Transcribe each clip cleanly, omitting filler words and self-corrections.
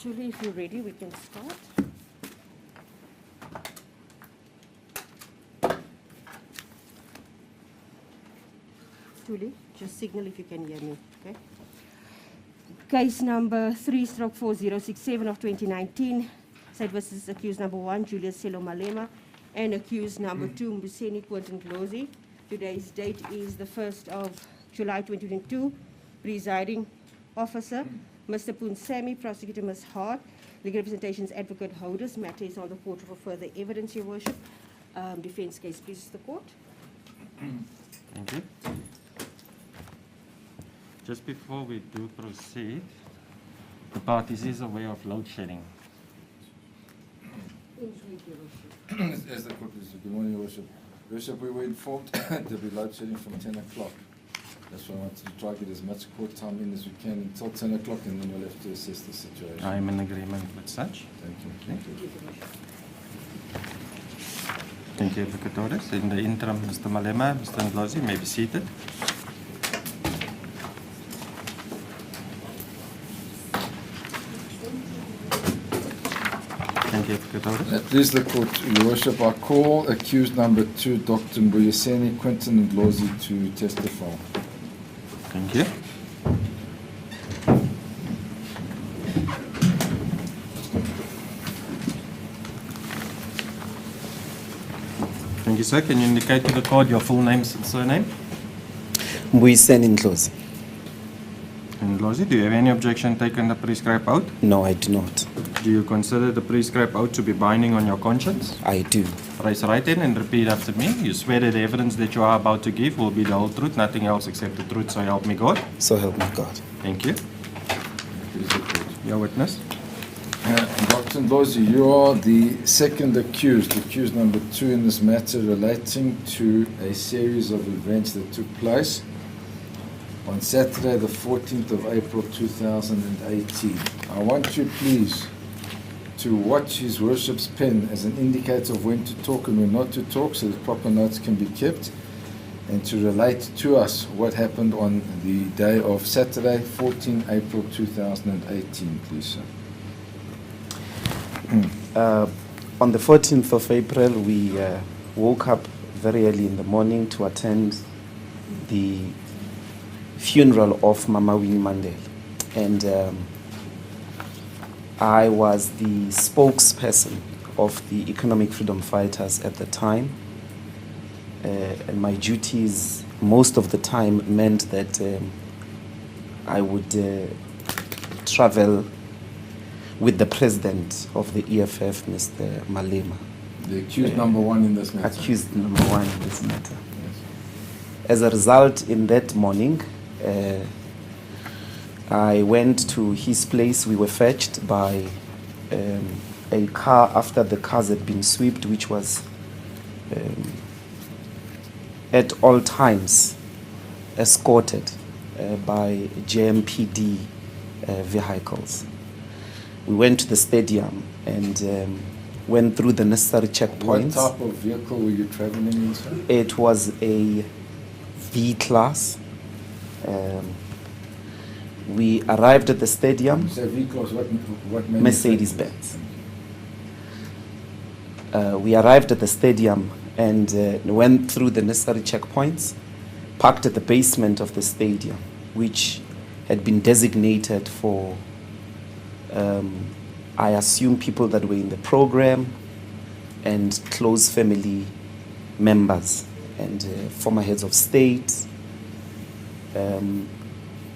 Julie, if you're ready, we can start. Julie, just signal if you can hear me, okay? Case number 3/4067 of 2019, State versus accused number 1, Julius Malema, and accused number 2, Mbuyiseni Ndlozi. Today's date is the 1st of July 2022. Presiding officer, Mr. Punsemi, prosecutor Ms. Hart, legal representations, advocate holders. Matter is on the court for further evidence, Your Worship. Defense case, please, the court. Thank you. Just before we do proceed, the parties is aware of load shedding. As the court is, good morning, Your Worship. Your Worship, we were informed there'll be load shedding from 10 o'clock. That's why I wanted to try to get as much court time in as we can until 10 o'clock, and then we'll have to assess the situation. I am in agreement with such. Thank you. Thank you. Thank you, Advocate Orders. In the interim, Mr. Malema, Mr. Ndlozi, may be seated. Thank you, Advocate Orders. Please, the court, Your Worship, I call accused number 2, Dr. Mbuyiseni Ndlozi, to testify. Thank you. Thank you, sir. Can you indicate to the court your full names and surname? Mbuyiseni Ndlozi. Ndlozi, do you have any objection taking the prescribed oath? No, I do not. Do you consider the prescribed oath to be binding on your conscience? I do. Raise your right hand and repeat after me. You swear that the evidence that you are about to give will be the whole truth, nothing else except the truth, so help me God. So help me God. Thank you. Your witness. Dr. Ndlozi, you are the second accused number 2 in this matter relating to a series of events that took place on Saturday, the 14th of April 2018. I want you, please, to watch His Worship's pen as an indicator of when to talk and when not to talk, so that proper notes can be kept, and to relate to us what happened on the day of Saturday, 14 April 2018, please, sir. On the 14th of April, we woke up very early in the morning to attend the funeral of Mama Winnie Mandela. And I was the spokesperson of the economic freedom fighters at the time. And my duties most of the time meant that I would travel with the president of the EFF, Mr. Malema. The accused number 1 in this matter. Accused number 1 in this matter. Yes. As a result, in that morning, I went to his place. We were fetched by a car after the cars had been swept, which was at all times escorted by JMPD vehicles. We went to the stadium and went through the necessary checkpoints. What type of vehicle were you traveling in, sir? It was a V-class. We arrived at the stadium. You said V-class, what Mercedes-Benz. We arrived at the stadium and went through the necessary checkpoints, parked at the basement of the stadium, which had been designated for I assume people that were in the program and close family members and former heads of state.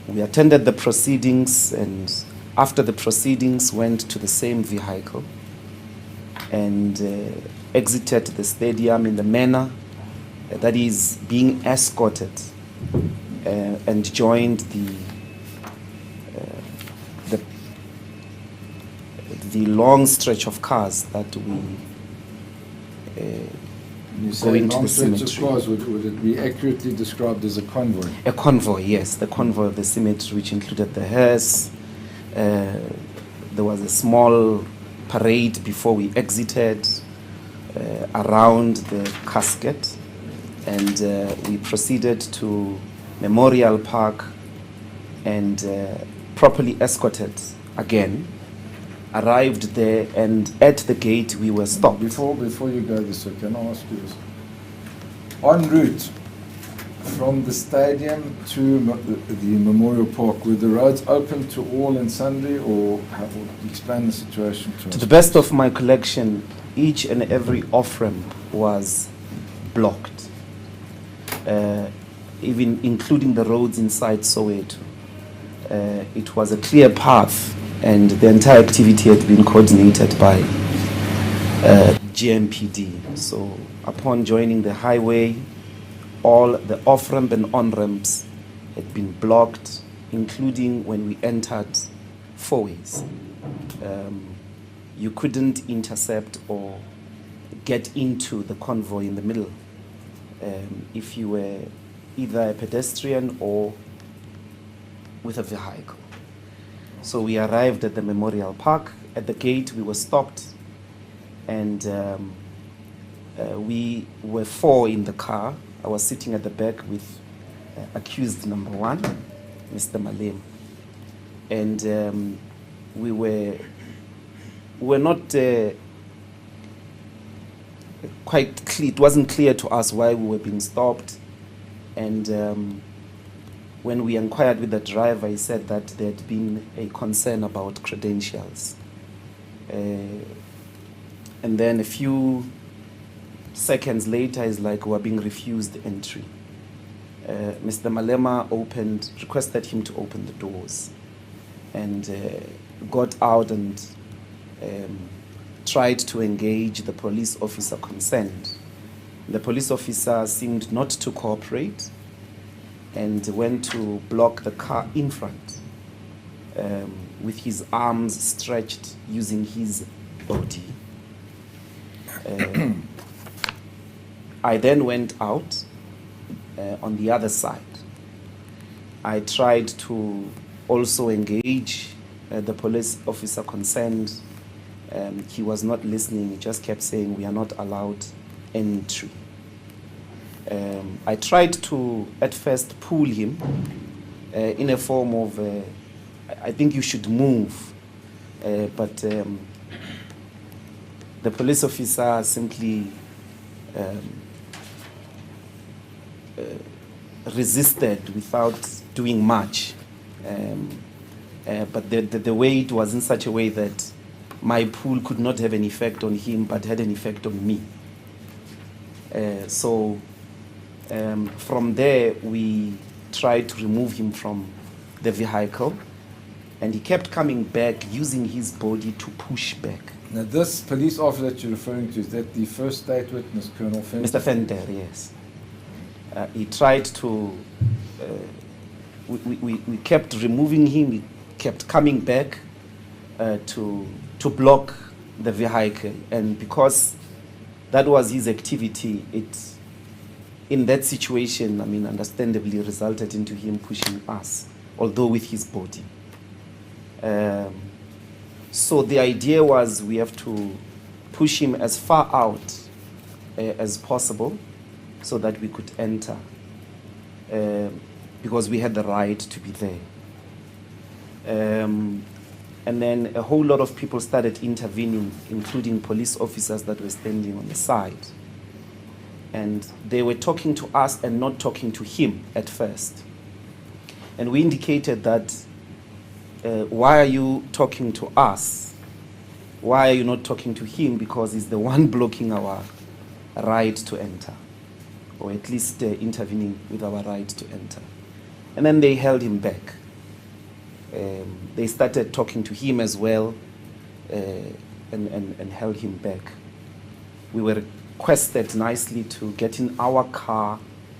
We attended the proceedings, and after the proceedings went to the same vehicle and exited the stadium in the manner that is being escorted and joined the long stretch of cars that we go into the cemetery. Of cars, would it be accurately described as a convoy? A convoy, yes, the convoy of the cemetery, which included the hearse. There was a small parade before we exited around the casket, and we proceeded to Memorial Park and properly escorted again arrived there, and at the gate we were stopped. Before you go this way, can I ask you this? En route from the stadium to the Memorial Park, were the roads open to all and sundry, or explain the situation to us? To the best of my collection, each and every off-ramp was blocked, even including the roads inside Soweto. It was a clear path, and the entire activity had been coordinated by GMPD. So upon joining the highway, all the off-ramp and on-ramps had been blocked, including when we entered fourways. You couldn't intercept or get into the convoy in the middle if you were either a pedestrian or with a vehicle. So we arrived at the Memorial Park. At the gate we were stopped, and we were 4 in the car. I was sitting at the back with accused number 1, Mr. Malema. And we were not quite clear. It wasn't clear to us why we were being stopped. And when we inquired with the driver, he said that there had been a concern about credentials. And then a few seconds later, it's like we were being refused entry. Mr. Malema requested him to open the doors, and got out and tried to engage the police officer concerned. The police officer seemed not to cooperate and went to block the car in front with his arms stretched using his body. I then went out on the other side. I tried to also engage the police officer concerned. He was not listening. He just kept saying, "We are not allowed entry." I tried to, at first, pull him in a form of, I think you should move. But the police officer simply resisted without doing much. But the way it was in such a way that my pull could not have an effect on him, but had an effect on me. So from there, we tried to remove him from the vehicle, and he kept coming back using his body to push back. Now, this police officer that you're referring to, is that the first state witness, Colonel Fender? Mr. Fender, yes. He tried to, we kept removing him, he kept coming back to block the vehicle. And because that was his activity, it, in that situation, I mean, understandably resulted into him pushing us, although with his body. So the idea was we have to push him as far out as possible so that we could enter, because we had the right to be there. And then a whole lot of people started intervening, including police officers that were standing on the side. And they were talking to us and not talking to him at first. And we indicated that, why are you talking to us? Why are you not talking to him? Because he's the one blocking our right to enter, or at least intervening with our right to enter. And then they held him back. They started talking to him as well, and held him back. We were requested nicely to get in our car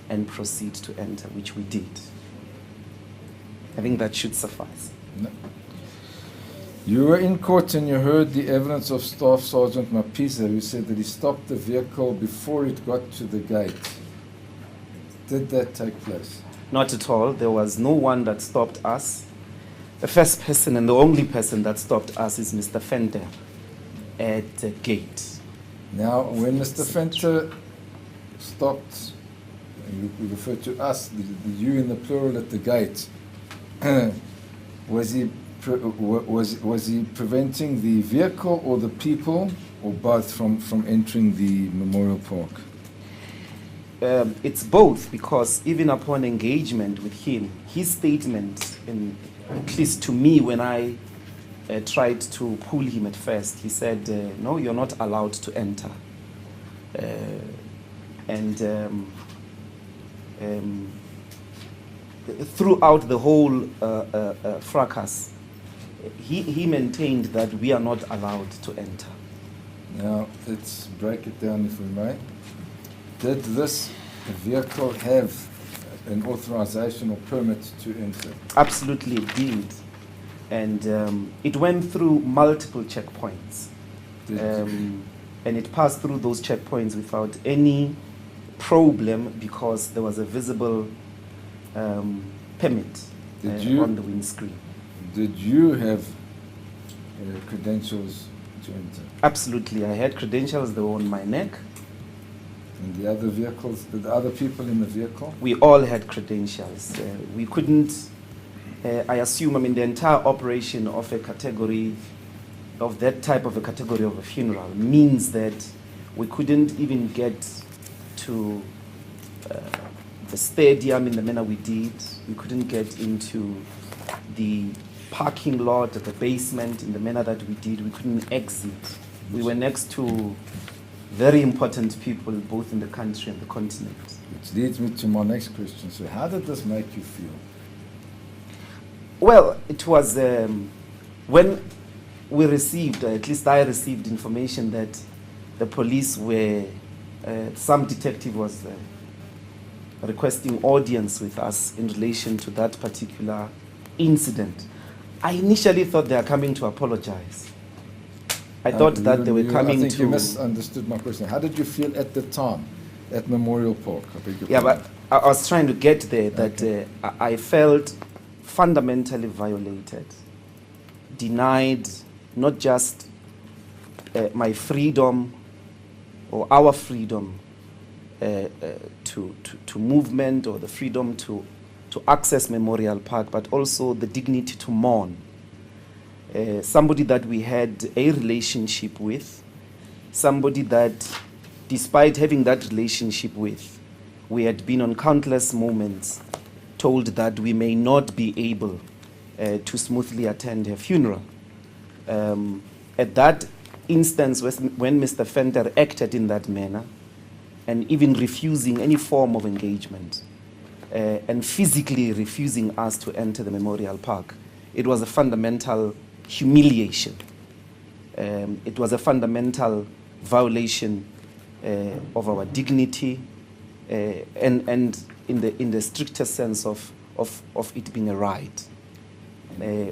and proceed to enter, which we did. I think that should suffice. No. You were in court and you heard the evidence of Staff Sergeant Mapisa, who said that he stopped the vehicle before it got to the gate. Did that take place? Not at all. There was no one that stopped us. The first person and the only person that stopped us is Mr. Fender at the gate. Now, when Mr. Fender stopped, and you refer to us, the you in the plural at the gate, was he was he preventing the vehicle or the people, or both, from entering the memorial park? It's both, because even upon engagement with him, his statement, at least to me, when I tried to pull him at first, he said, no, you're not allowed to enter. Throughout the whole fracas, he maintained that we are not allowed to enter. Now, let's break it down, if we may. Did this vehicle have an authorization or permit to enter? Absolutely it did. And it went through multiple checkpoints. And it passed through those checkpoints without any problem, because there was a visible permit on the windscreen. Did you have credentials to enter? Absolutely. I had credentials, they were on my neck. And the other vehicles, the other people in the vehicle? We all had credentials. We couldn't, I assume, the entire operation of a category, of that type of a category of a funeral, means that we couldn't even get to the stadium in the manner we did. We couldn't get into the parking lot at the basement in the manner that we did. We couldn't exit. We were next to very important people, both in the country and the continent. Which leads me to my next question. So how did this make you feel? Well, it was when we received, at least I received information that the police were, some detective was requesting audience with us in relation to that particular incident. I initially thought they are coming to apologize. I thought that they were coming to... I think you misunderstood my question. How did you feel at the time at Memorial Park? Yeah, but I was trying to get there, that I felt fundamentally violated, denied not just my freedom or our freedom to movement, or the freedom to access Memorial Park, but also the dignity to mourn. Somebody that we had a relationship with, somebody that, despite having that relationship with, we had been on countless moments told that we may not be able to smoothly attend her funeral. At that instance, when Mr. Fenter acted in that manner, and even refusing any form of engagement, and physically refusing us to enter the Memorial Park, it was a fundamental humiliation. It was a fundamental violation of our dignity, and in the strictest sense of it being a right.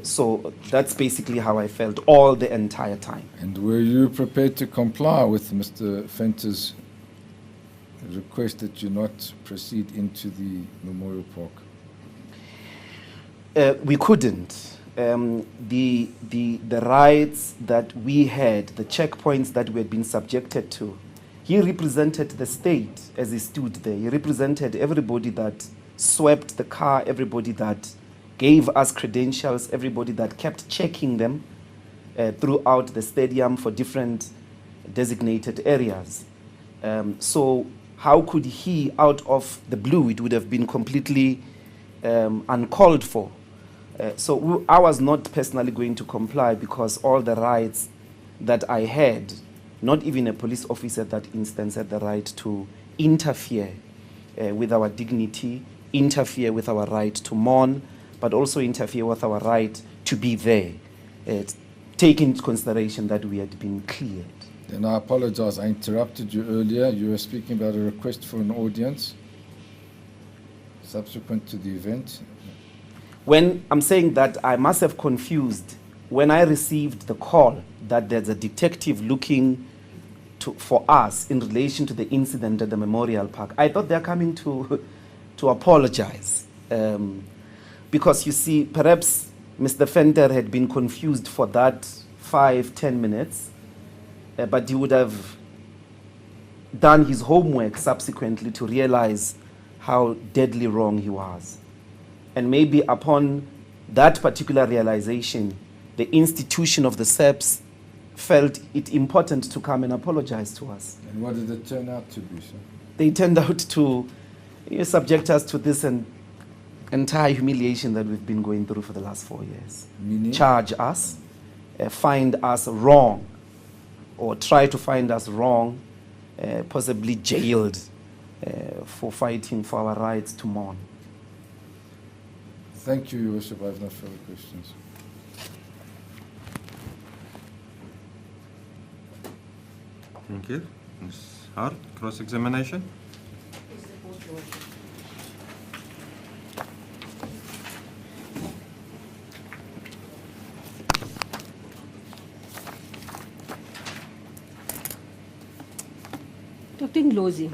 So that's basically how I felt all the entire time. And were you prepared to comply with Mr. Fenter's request that you not proceed into the Memorial Park? We couldn't. The rights that we had, the checkpoints that we had been subjected to, he represented the state as he stood there. He represented everybody that swept the car, everybody that gave us credentials, everybody that kept checking them throughout the stadium for different designated areas. So how could he, out of the blue, it would have been completely uncalled for. So I was not personally going to comply, because all the rights that I had, not even a police officer at that instance had the right to interfere with our dignity, interfere with our right to mourn, but also interfere with our right to be there, take into consideration that we had been cleared. Then I apologize, I interrupted you earlier. You were speaking about a request for an audience subsequent to the event. When I'm saying that, I must have confused. When I received the call that there's a detective looking for us in relation to the incident at the Memorial Park, I thought they're coming to apologize. Because you see, perhaps Mr. Fenter had been confused for that 5-10 minutes, but he would have done his homework subsequently to realize how deadly wrong he was. And maybe upon that particular realization, the institution of the SEPs felt it important to come and apologize to us. And what did it turn out to be, sir? They turned out to subject us to this entire humiliation that we've been going through for the last 4 years. Meaning? Charge us, find us wrong, or try to find us wrong, possibly jailed for fighting for our rights to mourn. Thank you, Your Worship. I have no further questions. Thank you. Ms. Hart, cross-examination. Dr. Ndlozi,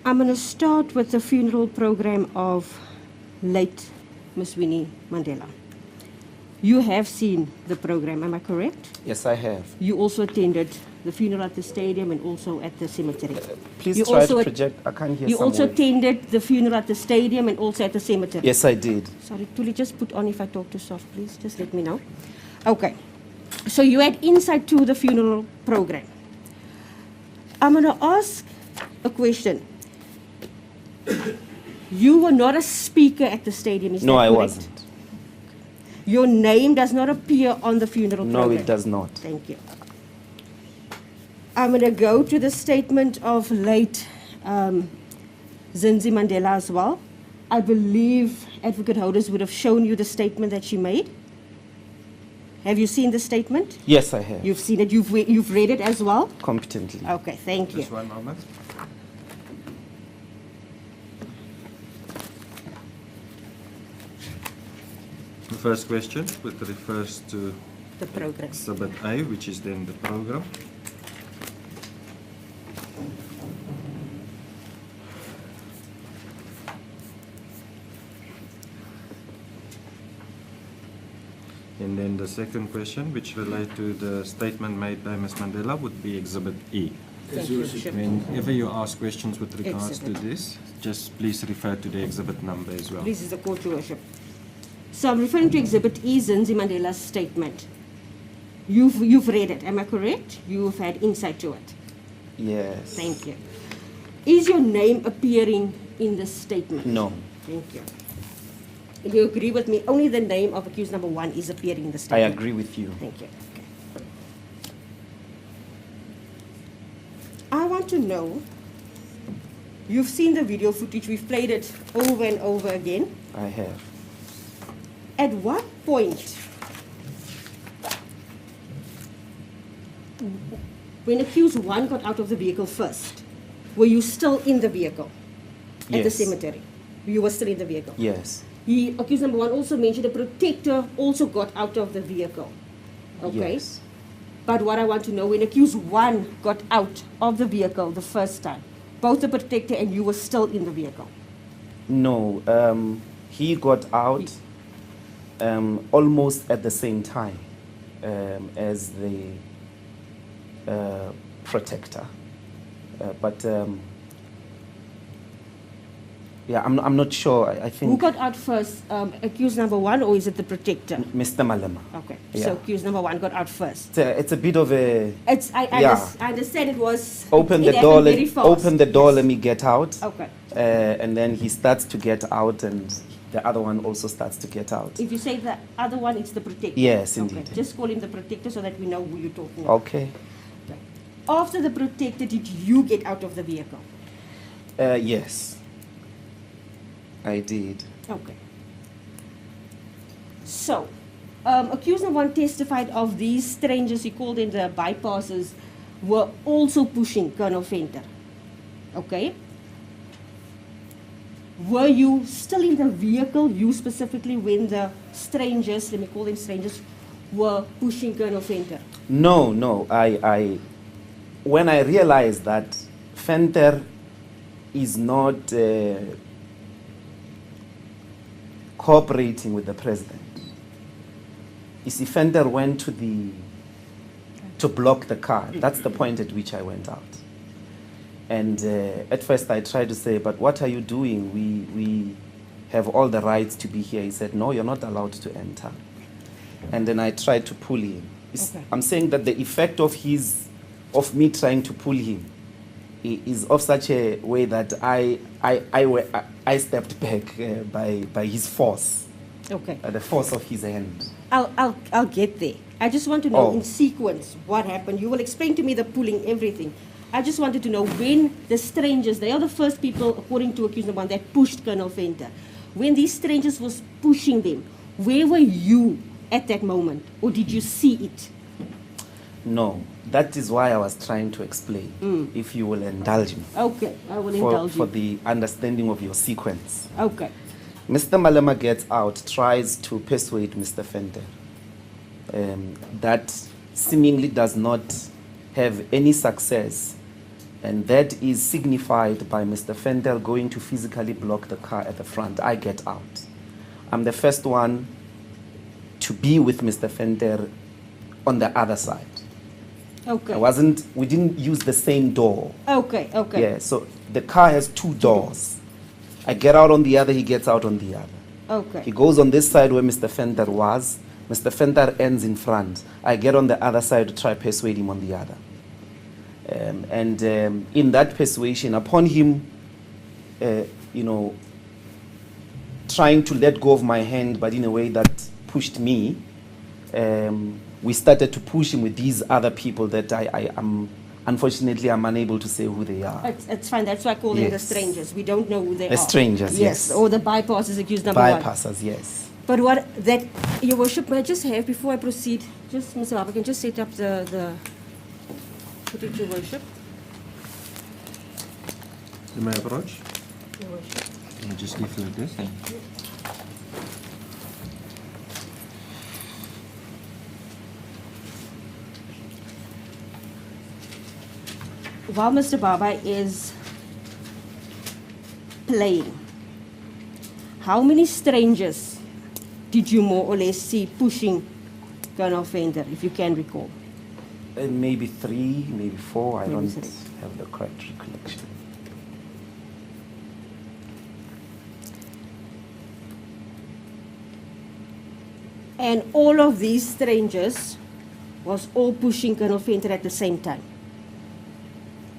I'm going to start with the funeral program of late Miss Winnie Mandela. You have seen the program, am I correct? Yes, I have. You also attended the funeral at the stadium and also at the cemetery. Please You try also to at- project. I can't hear You some also words. attended the funeral at the stadium and also at the cemetery. Yes, I did. Sorry, Tuli, just put on if I talk too soft, please. Just let me know. Okay. So you had insight to the funeral program. I'm going to ask a question. You were not a speaker at the stadium, is No, that I correct? wasn't. Your name does not appear on the funeral No, program. it does not. Thank you. I'm going to go to the statement of late Zinzi Mandela as well. I believe Advocate Holders would have shown you the statement that she made. Have you seen the statement? Yes, I have. You've seen it. You've read it as well? Competently. Okay, thank you. Just one moment. The first question, which refers to The program. Exhibit A, which is then the program. And then the second question, which relate to the statement made by Ms. Mandela, would be Exhibit E. Thank you, Bishop. Whenever you ask questions with regards to Exhibit. this, just please refer to the exhibit number as well. This is the court, Your Worship. So I'm referring to Exhibit E, Zinzi Mandela's statement. You've read it, am I correct? You've had insight to it. Yes. Thank you. Is your name appearing in the statement? No. Thank you. You agree with me? Only the name of accused number 1 is appearing in the I statement. agree with you. Thank you. Okay. I want to know, you've seen the video footage, we've played it over and over again. I have. At what point, when accused 1 got out of the vehicle first, were you still in the vehicle at the Yes. cemetery? You were still in the vehicle? Yes. Accused number 1 also mentioned the protector also got out of the vehicle. Okay? Yes. But what I want to know, when accused 1 got out of the vehicle the first time, both the protector and you were still in the vehicle? No. He got out almost at the same time as the protector. Yeah, I'm not sure. I Who think got out first, accused number 1 or is it the protector? Mr. Malema. Okay, Yeah. so accused number 1 got out first. It's a bit of a I understand it was. open it the door. happened very fast. Open the door. Let me get out. Okay. And then he starts to get out, and the other one also starts to get out. If you say the other one, it's the protector. Yes, Okay. indeed. Just call him the protector so that we know who you're talking about. Okay. Okay. After the protector, did you get out of the vehicle? Yes. I did. Okay. So, accused number 1 testified of these strangers, he called them the bypassers, were also pushing Colonel Venter. Okay? Were you still in the vehicle, you specifically, when the strangers, let me call them strangers, were pushing Colonel Venter? No. When I realized that Venter is not cooperating with the president, you see, Venter went to block the car. That's the point at which I went out. And at first I tried to say, but what are you doing? We have all the rights to be here. He said, no, you're not allowed to enter. And then I tried to pull him. Okay. I'm saying that the effect of me trying to pull him is of such a way that I stepped back by his force, Okay. by the force of his hand. I'll get there. I just want to know Oh. in sequence what happened. You will explain to me the pulling, everything. I just wanted to know when the strangers, they are the first people, according to accused number one, that pushed Colonel Venter. When these strangers was pushing them, where were you at that moment? Or did you see it? No, that is why I was trying to explain, if you will indulge me, Okay, I will indulge for you. the understanding of your sequence. Okay. Mr. Malema gets out, tries to persuade Mr. Venter. That seemingly does not have any success, and that is signified by Mr. Venter going to physically block the car at the front. I get out. I'm the first one to be with Mr. Venter on the other side. Okay. We didn't use the same door. Okay, okay. Yeah, so the car has two doors. I get out on the other, he gets out on the other. Okay. He goes on this side where Mr. Venter was. Mr. Venter ends in front. I get on the other side to try persuade him on the other. In that persuasion, upon him, trying to let go of my hand, but in a way that pushed me, we started to push him with these other people that I'm unfortunately I'm unable to say who they are. It's fine. That's why I call them the Yes. strangers. We don't know who they are. The strangers, yes. Or the bypassers accused number one. Bypassers, yes. But what that, Your Worship, may I just have, before I proceed, just, Mr. Baba, can just set up the footage, Your Worship. You may approach. Your Worship. I'll just give you this. While Mr. Baba is playing, how many strangers did you more or less see pushing Colonel Venter, if you can recall? Maybe 3, maybe 4. I Maybe don't 3. have the correct recollection. And all of these strangers was all pushing Colonel Venter at the same time.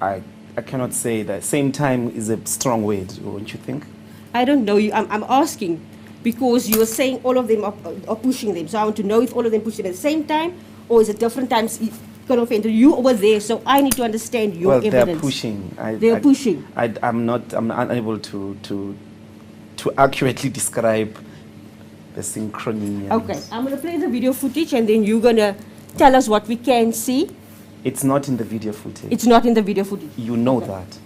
I cannot say that. Same time is a strong word, don't you think? I don't know. I'm asking because you are saying all of them are pushing them. So I want to know if all of them push them at the same time or is it different times? Colonel Venter, you were there, so I need to understand your evidence. Well, they're pushing. They're pushing. I'm unable to accurately describe the synchrony. Okay, I'm going to play the video footage and then you're going to tell us what we can see. It's not in the video footage. It's not in the video footage. You know Okay. that.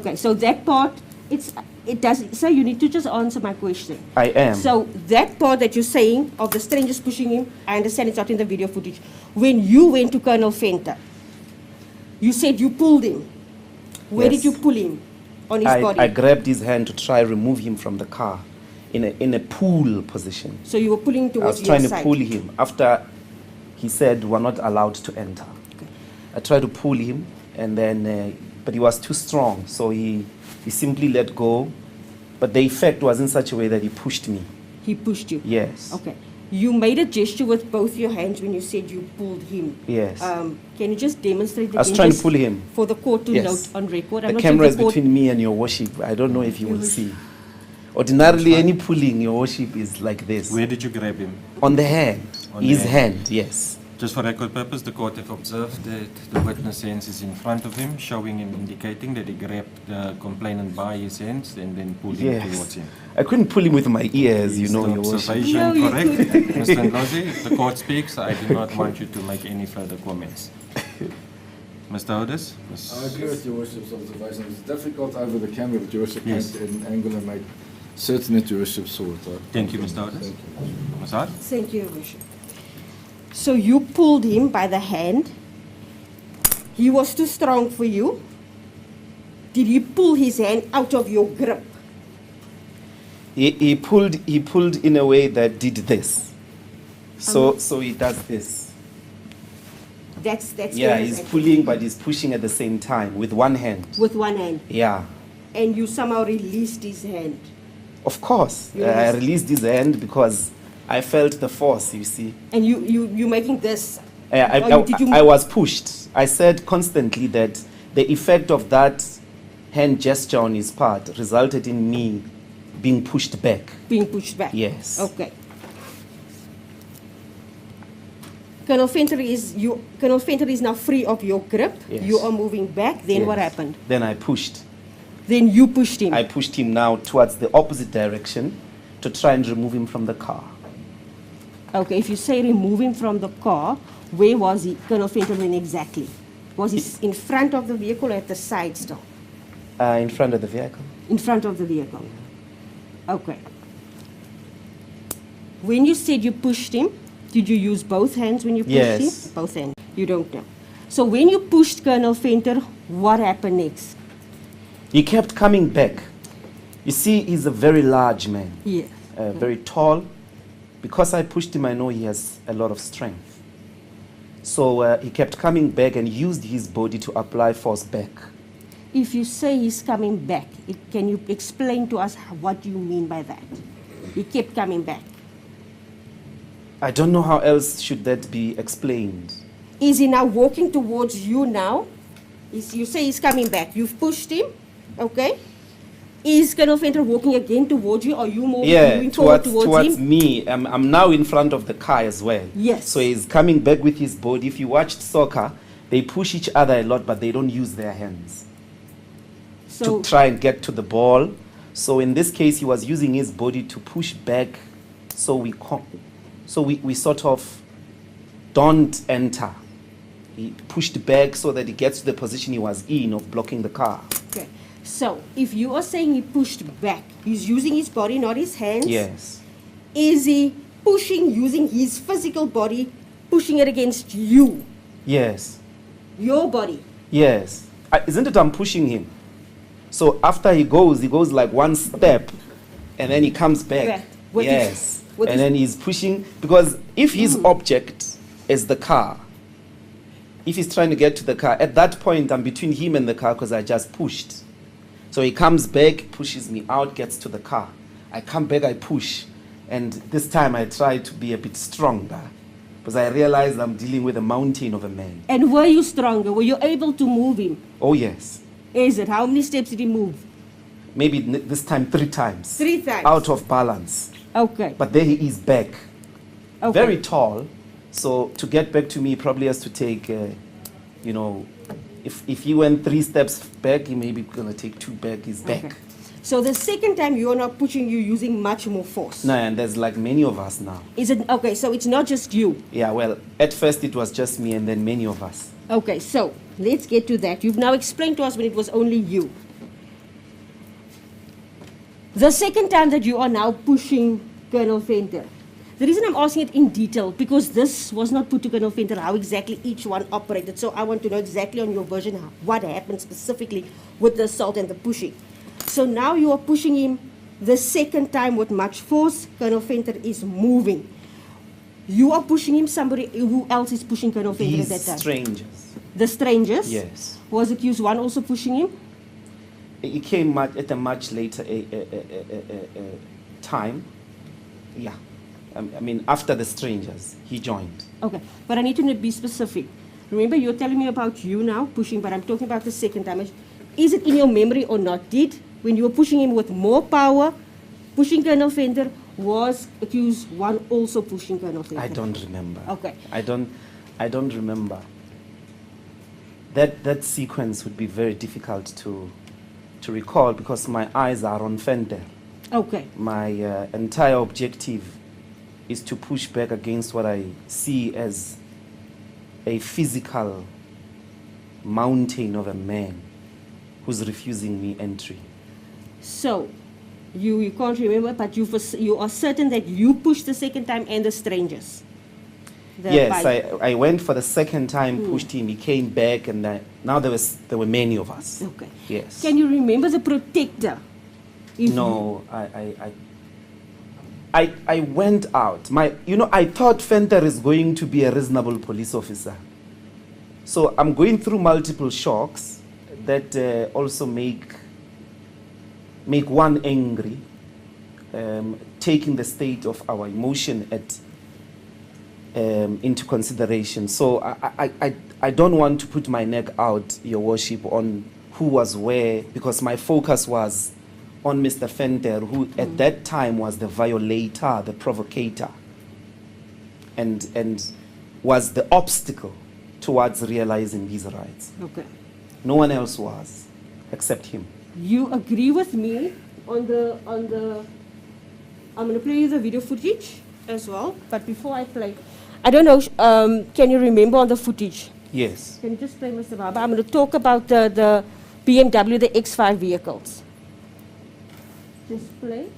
Okay, so that part, it doesn't. So you need to just answer my question. I am. So that part that you're saying of the strangers pushing him, I understand it's not in the video footage. When you went to Colonel Venter, you said you pulled him. Where Yes. did you pull him? On his body? I grabbed his hand to try remove him from the car in a pull position. So you were pulling I towards was trying your to side. pull him after he said we're not allowed to enter. Okay. I tried to pull him, and then, but he was too strong, so he simply let go. But the effect was in such a way that he pushed me. He pushed you. Yes. Okay. You made a gesture with both your hands when you said you pulled him. Yes. Can you just demonstrate again? I was trying to just pull him. for the court to Yes. note on record. The not camera sure is if the court- between me and your worship. I don't know if you will Your see. Ordinarily, any pulling, your worship is like this. Where did you grab him? On the hand. On His the hand, yes. Just for record purpose, the court have observed that the witness hands is in front of him, showing him, indicating that he grabbed the complainant by his hands and then pulled him towards Yes. him. I couldn't pull him with my ears, you Is know, the your worship. observation No, you correct? couldn't. Mr. Ndlozi, if the court speaks, I do not want you to make any further comments. Mr. Otis? I agree with your worship's observation. It's difficult over the camera, but your worship Yes. had an angle and made certain that your worship saw it. Thank you, Mr. Otis. Thank you. Ms. Hart? Thank you, Your Worship. So you pulled him by the hand. He was too strong for you. Did you pull his hand out of your grip? He pulled in a way that did this. So he does this. That's Yeah, the- he's pulling, but he's pushing at the same time with one hand. with one hand, Yeah. and you somehow released his hand. Of course, You I released- released his hand because I felt the force, you see. And you making this. I, Or did you I was pushed. I said constantly that the effect of that hand gesture on his part resulted in me being pushed back. being pushed back? Yes. Okay. Colonel Venter is now free of your grip. Yes. You are moving back. Then what Yes. happened? Then I pushed. Then you pushed him. I pushed him now towards the opposite direction to try and remove him from the car. Okay, if you say remove him from the car, where was he, Colonel Venter, then exactly? Was he in front of the vehicle or at the side still? In front of the vehicle. In front of the vehicle. Okay. When you said you pushed him, did you use both hands when you pushed Yes. him? Both hands. You don't know. So when you pushed Colonel Venter, what happened next? He kept coming back. You see, he's a very large man, Yes. very tall. Because I pushed him, I know he has a lot of strength. So he kept coming back and used his body to apply force back. If you say he's coming back, can you explain to us what you mean by that? He kept coming back. I don't know how else should that be explained. Is he now walking towards you now? You say he's coming back. You've pushed him, okay? Is Colonel Venter walking again towards you, or you moving forward towards him? me. I'm now in front of the car as well. Yes. So he's coming back with his body. If you watched soccer, they push each other a lot, but they don't use their hands So, to try and get to the ball. So in this case, he was using his body to push back. So we sort of don't enter. He pushed back so that he gets to the position he was in of blocking the car. okay. So, if you are saying he pushed back, he's using his body, not his hands. Yes. Is he pushing, using his physical body, pushing it against you, Yes. your body? Yes. Isn't it I'm pushing him? So after he goes like one step and then he comes back. Back. With his- Yes. with And his- then he's pushing, because if his object is the car, if he's trying to get to the car, at that point I'm between him and the car because I just pushed. So he comes back, pushes me out, gets to the car. I come back, I push. And this time I try to be a bit stronger because I realized I'm dealing with a mountain of a man. And were you stronger? Were you able to move him? Oh yes. Is it? How many steps did he move? Maybe this time 3 times. 3 times. Out of balance. Okay. But there he is back. Okay. Very tall. So to get back to me, he probably has to take, if he went 3 steps back, he may be going to take 2 back. He's back. Okay. So the second time you are not pushing, you using much more force. No, and there's like many of us now. Is it okay? So it's not just you. Yeah, well, at first it was just me and then many of us. Okay, so let's get to that. You've now explained to us when it was only you. The second time that you are now pushing Colonel Venter. The reason I'm asking it in detail, because this was not put to Colonel Venter, how exactly each one operated. So I want to know exactly on your version what happened specifically with the assault and the pushing. So now you are pushing him the second time with much force. Colonel Venter is moving. You are pushing him. Somebody who else is pushing Colonel Venter at that These time? strangers. The strangers? Yes. Was accused one also pushing him? He came at a much later time. Yeah. I mean, after the strangers, he joined. Okay, but I need to be specific. Remember, you're telling me about you now pushing, but I'm talking about the second time. Is it in your memory or not? When you were pushing him with more power, pushing Colonel Venter, was accused one also pushing Colonel Venter? I don't remember. Okay. I don't remember. That sequence would be very difficult to recall because my eyes are on Venter. Okay. My entire objective is to push back against what I see as a physical mountain of a man who's refusing me entry. So, you can't remember, but you are certain that you pushed the second time and the strangers? Yes, I went for the second time, pushed him, he came back, and now there were many of us. Okay. Yes. Can you remember the protector? No, I went out. I thought Venter is going to be a reasonable police officer. So I'm going through multiple shocks that also make one angry. taking the state of our emotion into consideration. So I don't want to put my neck out, Your Worship, on who was where, because my focus was on Mr. Fenter, who at that time was the violator, the provocator, and was the obstacle towards realizing these rights. Okay. No one else was, except him. You agree with me on the, I'm going to play you the video footage as well, but before I play, I don't know, can you remember on the footage? Yes. Can you just play, Mr. Baba? I'm going to talk about the BMW, the X5 vehicles. Just play.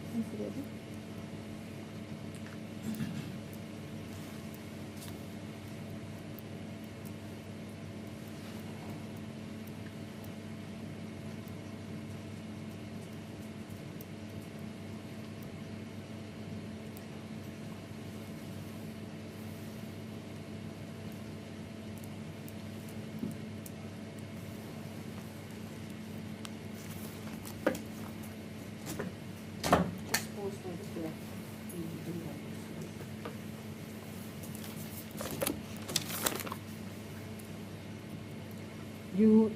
You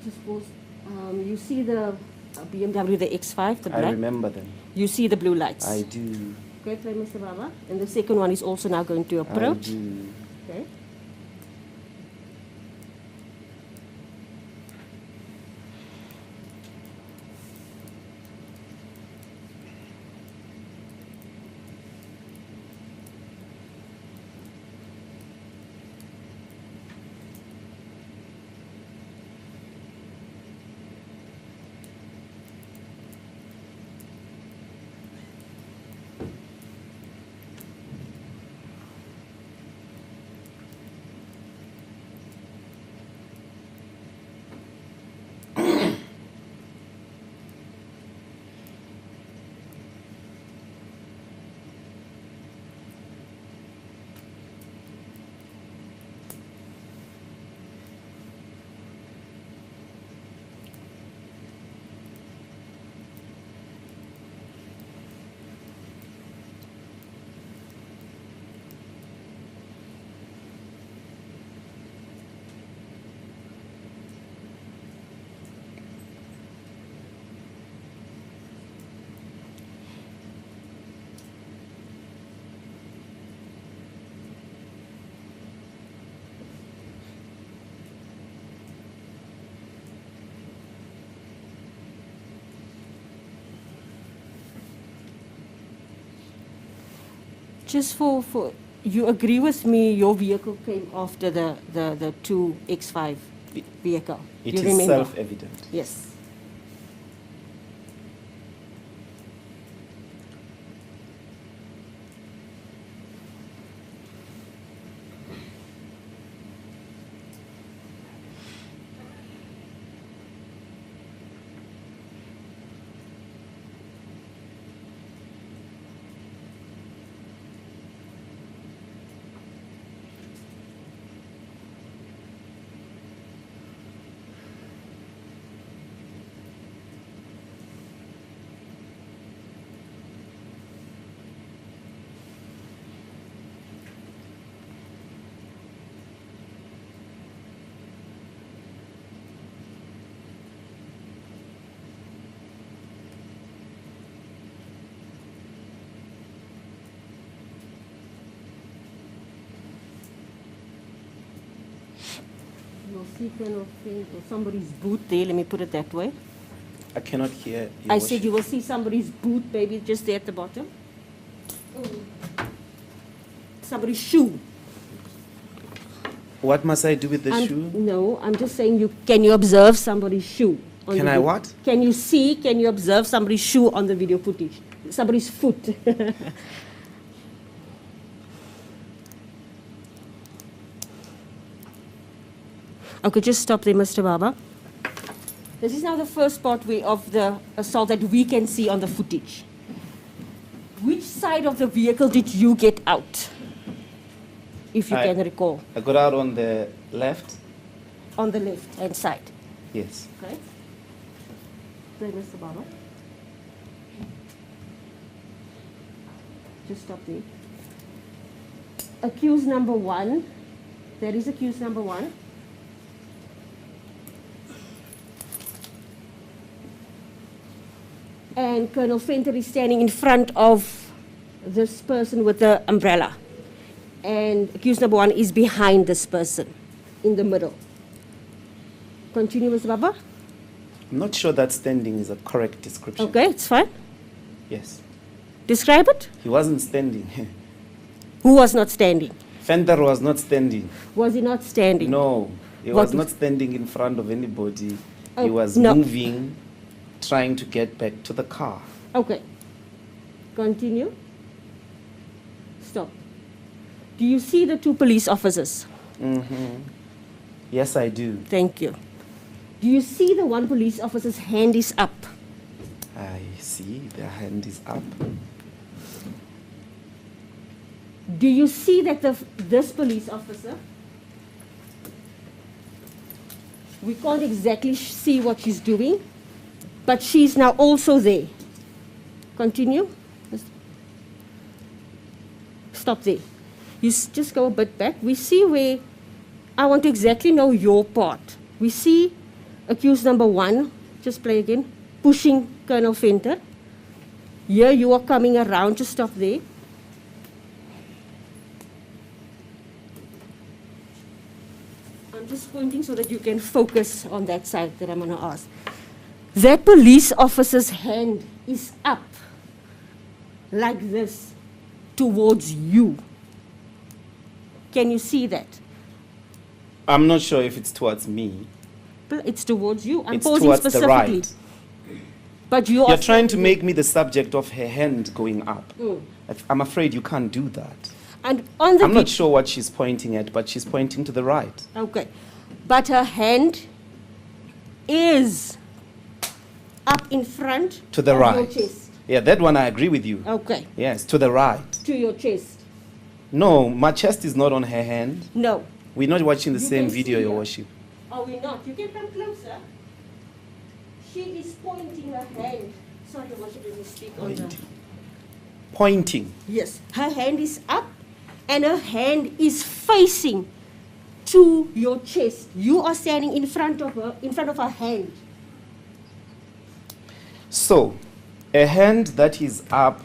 just post, you see the BMW, the X5, the black? I remember them. You see the blue lights? I do. Okay, play Mr. Baba. And the second one is also now going to approach. I do. Okay. Just for you agree with me, your vehicle came after the two X5 vehicle. It you is remember? self-evident. Yes. You'll see kind of thing, or somebody's boot there, let me put it that way. I cannot hear. I said you will see somebody's boot, maybe just there at the bottom. Somebody's shoe. What must I do with the shoe? No, I'm just saying can you observe somebody's shoe? Can I what? Can you observe somebody's shoe on the video footage? Somebody's foot. Okay, just stop there, Mr. Baba. This is now the first part of the assault that we can see on the footage. Which side of the vehicle did you get out? If you can recall. I got out on the left. On the left-hand side. Yes. Okay. Play, Mr. Baba. Just stop there. Accused number 1. There is accused number 1. And Colonel Venter is standing in front of this person with the umbrella. And accused number 1 is behind this person, in the middle. Continue, Mr. Baba. I'm not sure that standing is a correct description. Okay, it's fine. Yes. Describe it. He wasn't standing. Who was not standing? Fender was not standing. Was he not standing? No, he What was not standing in front of anybody. Oh, He was no. moving, trying to get back to the car. Okay. Continue. Stop. Do you see the 2 police officers? Yes, I do. Thank you. Do you see the 1 police officer's hand is up? I see their hand is up. Do you see that this police officer, we can't exactly see what she's doing, but she's now also there. Continue. Stop there. You just go a bit back. We see where, I want to exactly know your part. We see accused number 1, just play again, pushing Colonel Venter. Here you are coming around, just stop there. I'm just pointing so that you can focus on that side that I'm going to ask. That police officer's hand is up, like this, towards you. Can you see that? I'm not sure if it's towards me. It's towards you. I'm It's posing towards the specifically. right. But you You're are trying to standing make me the subject of her hand going up. Mm. I'm afraid you can't do that. And on the I'm not sure what she's pointing at, but she's pointing to the right. Okay. But her hand is up in front To the of right. your chest. Yeah, that one I agree with you. Okay. Yes, to the right. To your chest. No, my chest is not on her hand. No. We're not watching the You same can video, see Your her. Worship. Are we not? You can come closer. She is pointing her hand. Sorry, Your Worship, let me speak on the... Pointing. Yes. Her hand is up and her hand is facing to your chest. You are standing in front of her hand. So, a hand that is up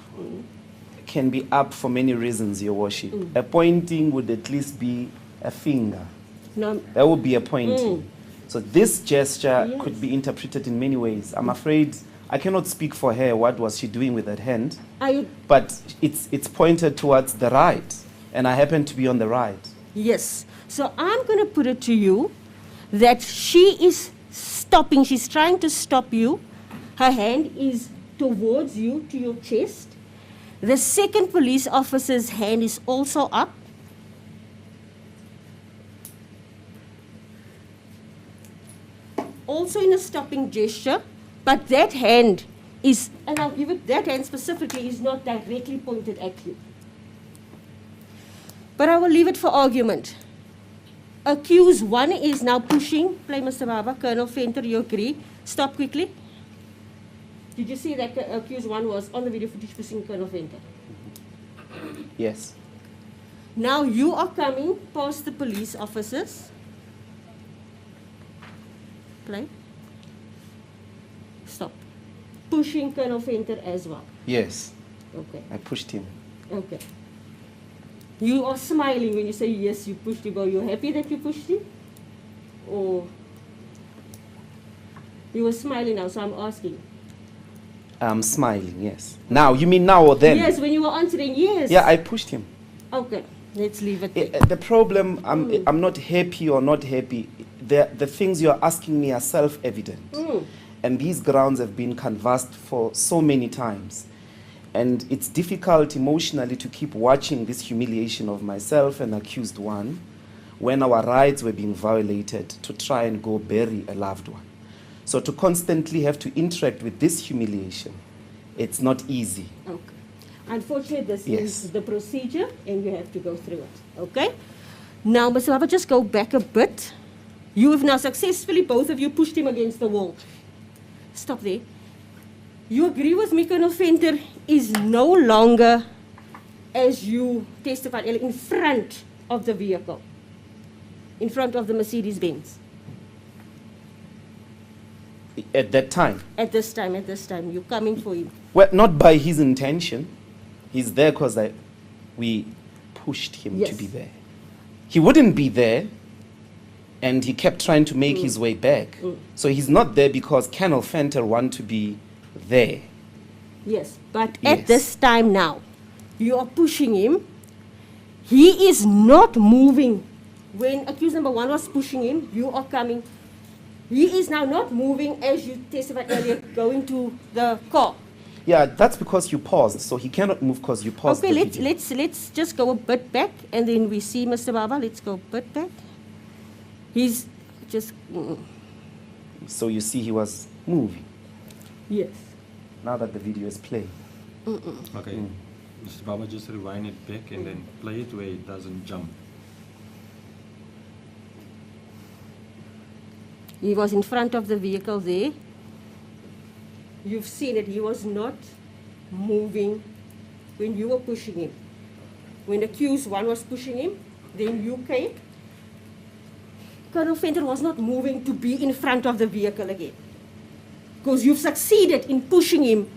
can be up for many reasons, Your Worship. A pointing would at least be a finger. No, That would be a pointing. Mm. So this gesture Yes. could be interpreted in many ways. I'm afraid I cannot speak for her. What was she doing with that hand? are you... But it's pointed towards the right, and I happen to be on the right. Yes. So I'm going to put it to you that she is stopping. She's trying to stop you. Her hand is towards you, to your chest. The second police officer's hand is also up. Also in a stopping gesture, but that hand is, and I'll give it, that hand specifically is not directly pointed at you. But I will leave it for argument. Accused 1 is now pushing, play Mr. Baba, Colonel Venter, you agree? Stop quickly. Did you see that accused 1 was on the video footage pushing Colonel Venter? Yes. Now you are coming past the police officers. Play. Stop. Pushing Colonel Venter as well. Yes. Okay. I pushed him. Okay. You are smiling when you say yes, you pushed him. Are you happy that you pushed him? Or you were smiling now, so I'm asking. I'm smiling, yes. Now, you mean now or then? Yes, when you were answering yes. Yeah, I pushed him. Okay, let's leave it there. The problem, I'm not happy or not happy. The things you're asking me are self-evident. Mm. And these grounds have been canvassed for so many times. And it's difficult emotionally to keep watching this humiliation of myself and accused 1 when our rights were being violated to try and go bury a loved one. So to constantly have to interact with this humiliation, it's not easy. Okay. Unfortunately, this Yes. is the procedure and you have to go through it. Okay? Now, Mr. Baba, just go back a bit. You have now successfully, both of you, pushed him against the wall. Stop there. You agree with me, Colonel Venter is no longer as you testified earlier, in front of the vehicle, in front of the Mercedes-Benz. At that time. At this time, you're coming for him. Well, not by his intention. He's there because we pushed him to Yes. be there. He wouldn't be there, and he kept trying to make his way back. So he's not there because Colonel Fenter want to be there. Yes, but Yes. at this time now, you are pushing him. He is not moving. When accused number 1 was pushing him, you are coming. He is now not moving as you testified earlier, going to the car. Yeah, that's because you paused. So he cannot move because you paused. Okay, the let's video. let's just go a bit back, and then we see Mr. Baba. Let's go a bit back. He's just So you see he was moving. yes. Now that the video is playing. Okay. Mr. Baba, just rewind it back and then play it where it doesn't jump. He was in front of the vehicle there. You've seen it. He was not moving when you were pushing him. When accused 1 was pushing him, then you came. Colonel Fenter was not moving to be in front of the vehicle again. Because you've succeeded in pushing him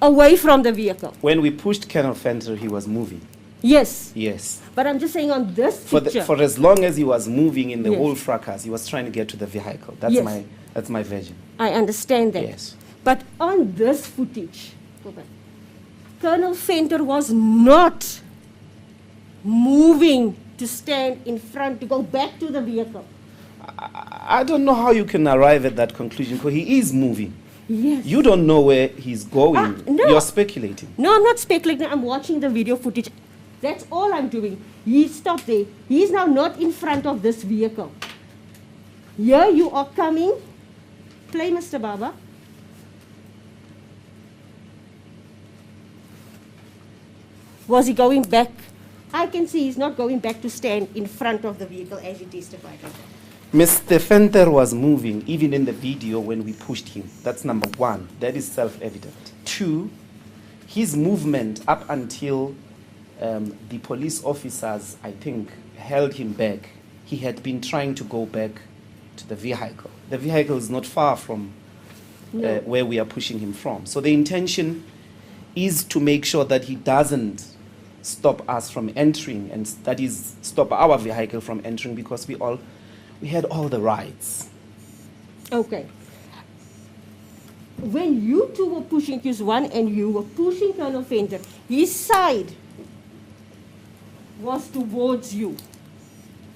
away from the vehicle. When we pushed Colonel Fenter, he was moving. Yes. Yes. But I'm just saying on this For, picture. for as long as he was moving in the Yes. whole fracas, he was trying to get to the vehicle. That's Yes. that's my version. I understand that. Yes. But on this footage, go back, Colonel Fenter was not moving to stand in front, to go back to the vehicle. I don't know how you can arrive at that conclusion because he is moving. Yes. You don't know where he's going. No. You're speculating. No, I'm not speculating. I'm watching the video footage. That's all I'm doing. He stopped there. He's now not in front of this vehicle. Here you are coming. Play, Mr. Baba. Was he going back? I can see he's not going back to stand in front of the vehicle as you testified. Mr. Fenter was moving, even in the video when we pushed him. That's number 1. That is self-evident. 2, his movement up until the police officers, I think, held him back. He had been trying to go back to the vehicle. The vehicle is not far from No. where we are pushing him from. So the intention is to make sure that he doesn't stop us from entering, and that is stop our vehicle from entering, because we had all the rights. Okay. When you two were pushing accused 1 and you were pushing Colonel Fenter, his side was towards you,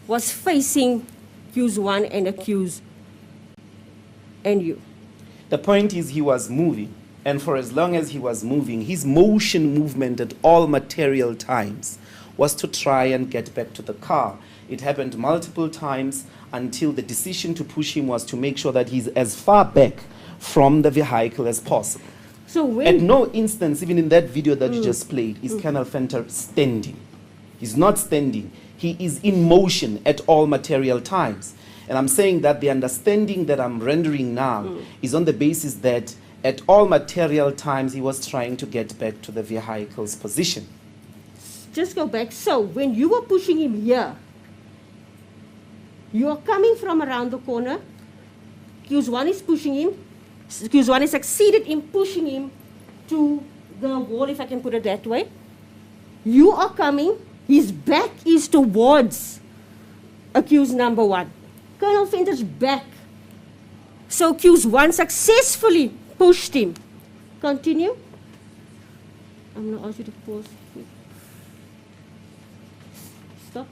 was facing accused 1 and accused and you. The point is he was moving, and for as long as he was moving, his movement at all material times was to try and get back to the car. It happened multiple times until the decision to push him was to make sure that he's as far back from the vehicle as possible. So At when no instance, even in that video that you just played, is Colonel Fenter standing. He's not standing. He is in motion at all material times. And I'm saying that the understanding that I'm rendering now is on the basis that at all material times he was trying to get back to the vehicle's position. just go back. So when you were pushing him here, you are coming from around the corner. Accused 1 is pushing him. Accused 1 has succeeded in pushing him to the wall, if I can put it that way. You are coming. His back is towards accused number 1. Colonel Fenter's back. So accused 1 successfully pushed him. Continue. I'm going to ask you to pause. Stop.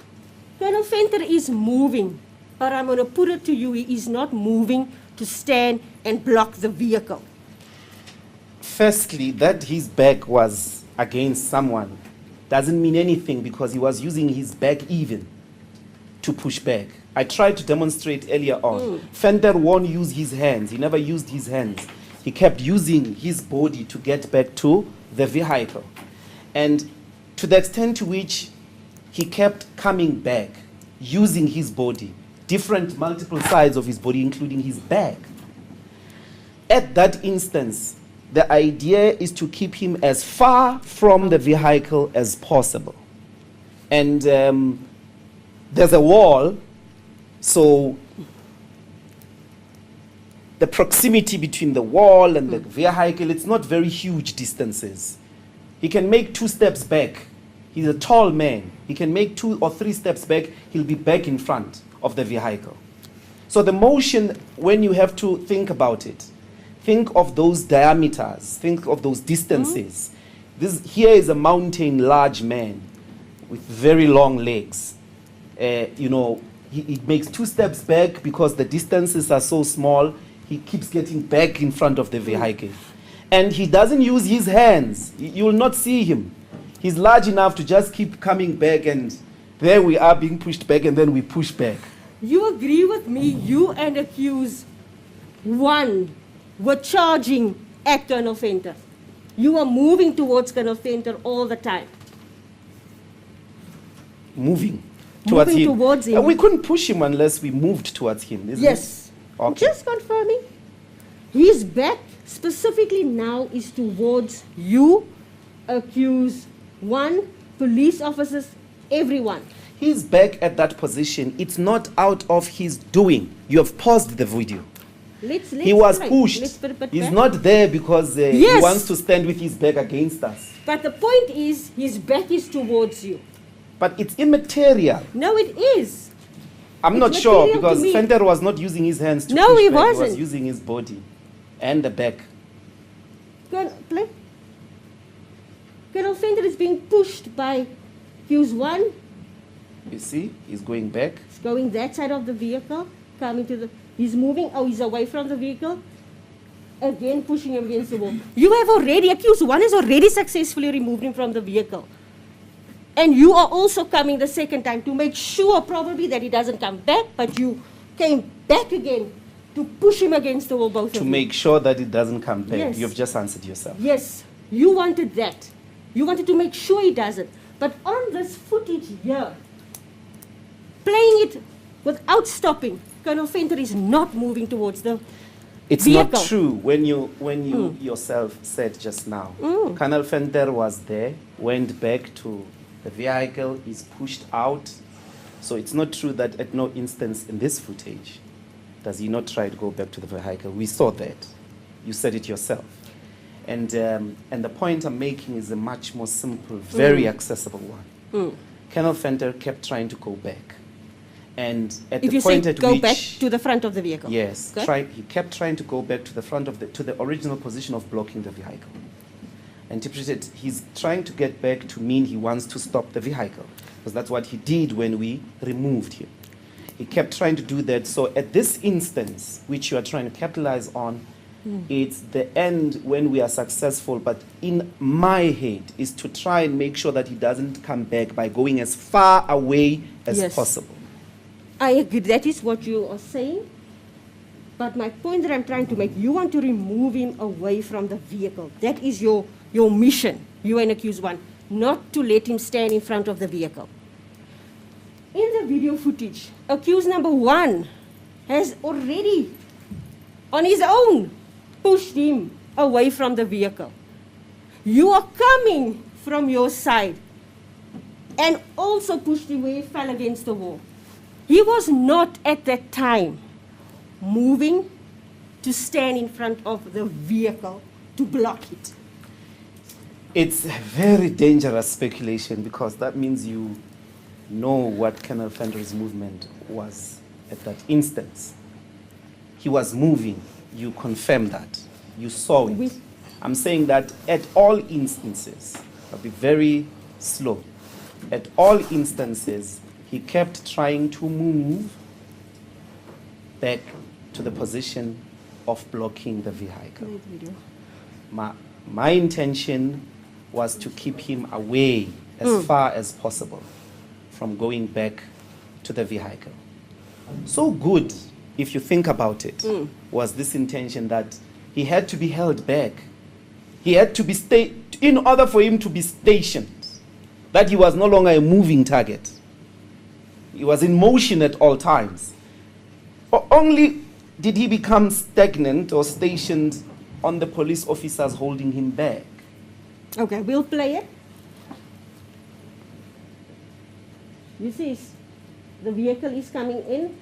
Colonel Fenter is moving, but I'm going to put it to you, he is not moving to stand and block the vehicle. Firstly, that his back was against someone doesn't mean anything, because he was using his back even to push back. I tried to demonstrate earlier on. Fenter won't use his hands. He never used his hands. He kept using his body to get back to the vehicle. And to the extent to which he kept coming back, using his body, different multiple sides of his body, including his back. At that instance, the idea is to keep him as far from the vehicle as possible. And there's a wall, so the proximity between the wall and the vehicle, it's not very huge distances. He can make 2 steps back. He's a tall man. He can make 2 or 3 steps back. He'll be back in front of the vehicle. So the motion, when you have to think about it, think of those diameters, think of those distances. Here is a mountain large man with very long legs. You know, he makes 2 steps back because the distances are so small. He keeps getting back in front of the vehicle. And he doesn't use his hands. You will not see him. He's large enough to just keep coming back, and there we are being pushed back, and then we push back. You agree with me, you and accused one were charging at Colonel Venter. You were moving towards Colonel Venter all the time. Moving towards Moving him. towards him. We couldn't push him unless we moved towards him, isn't Yes. it? Okay. Just confirming. His back specifically now is towards you, accused one, police officers, everyone. He's back at that position. It's not out of his doing. You have paused the video. Let's He was try. pushed. Let's put it He's back. not there because he Yes. wants to stand with his back against us. But the point is, his back is towards you. But it's immaterial. No, it is. I'm It's not sure material to because me. Venter was not using his hands to No, push he back. He was wasn't. using his body and the back. Go on, play. Colonel Venter is being pushed by accused one. You see, he's going back. He's going that side of the vehicle, coming to the. He's moving. Oh, he's away from the vehicle. Again, pushing him against the wall. You have already accused one has already successfully removed him from the vehicle, and you are also coming the second time to make sure probably that he doesn't come back. But you came back again to push him against the wall, both To of you. make sure that it doesn't come back. Yes. You've just answered yourself. Yes, you wanted that. You wanted to make sure he doesn't. But on this footage here, playing it without stopping, Colonel Venter is not moving towards the It's vehicle. not true when you yourself said just now. Colonel Venter was there, went back to the vehicle, is pushed out. So it's not true that at no instance in this footage does he not try to go back to the vehicle. We saw that. You said it yourself. And the point I'm making is a much more simple, very accessible one. Colonel Venter kept trying to go back. And at If the you point say at go which... back to the front of the vehicle. Yes, Okay? he kept trying to go back to the front of to the original position of blocking the vehicle. Interpreted, he's trying to get back to mean he wants to stop the vehicle, because that's what he did when we removed him. He kept trying to do that. So at this instance, which you are trying to capitalize on, it's the end when we are successful, but in my head is to try and make sure that he doesn't come back by going as far away as Yes. possible. I agree. That is what you are saying. But my point that I'm trying to make, you want to remove him away from the vehicle. That is your mission, you and accused one, not to let him stand in front of the vehicle. In the video footage, accused number one has already, on his own, pushed him away from the vehicle. You are coming from your side and also pushed him where he fell against the wall. He was not at that time moving to stand in front of the vehicle to block it. It's a very dangerous speculation because that means you know what Colonel Venter's movement was at that instance. He was moving. You confirm that. You saw it. With- I'm saying that at all instances, I'll be very slow. At all instances, he kept trying to move back to the position of blocking the vehicle. My intention was to keep him away as far as possible from going back to the vehicle. So good, if you think about it, was this intention that he had to be held back. He had to be in order for him to be stationed, that he was no longer a moving target. He was in motion at all times. Only did he become stagnant or stationed on the police officers holding him back. Okay, we'll play it. You see, the vehicle is coming in.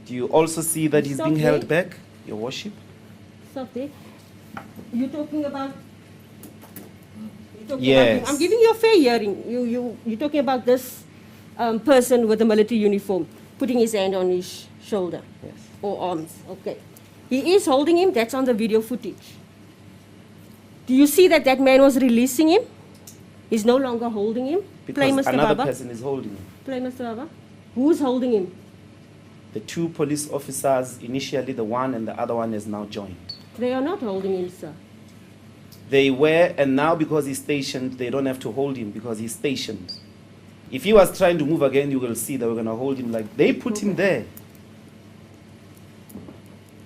Do you also see that he's Stop being held there. back, Your Worship? Stop there. You're talking about. Yes. I'm giving you a fair hearing. You're talking about this person with a military uniform putting his hand on his shoulder. Yes. Or arms. Okay. He is holding him. That's on the video footage. Do you see that that man was releasing him? He's no longer holding him. Play, Because Mr. another Baba. person is holding him. Play, Mr. Baba. Who's holding him? The two police officers, initially the one and the other one is now joined. They are not holding him, sir. They were, and now because he's stationed, they don't have to hold him because he's stationed. If he was trying to move again, you will see they were going to hold him like they put him there.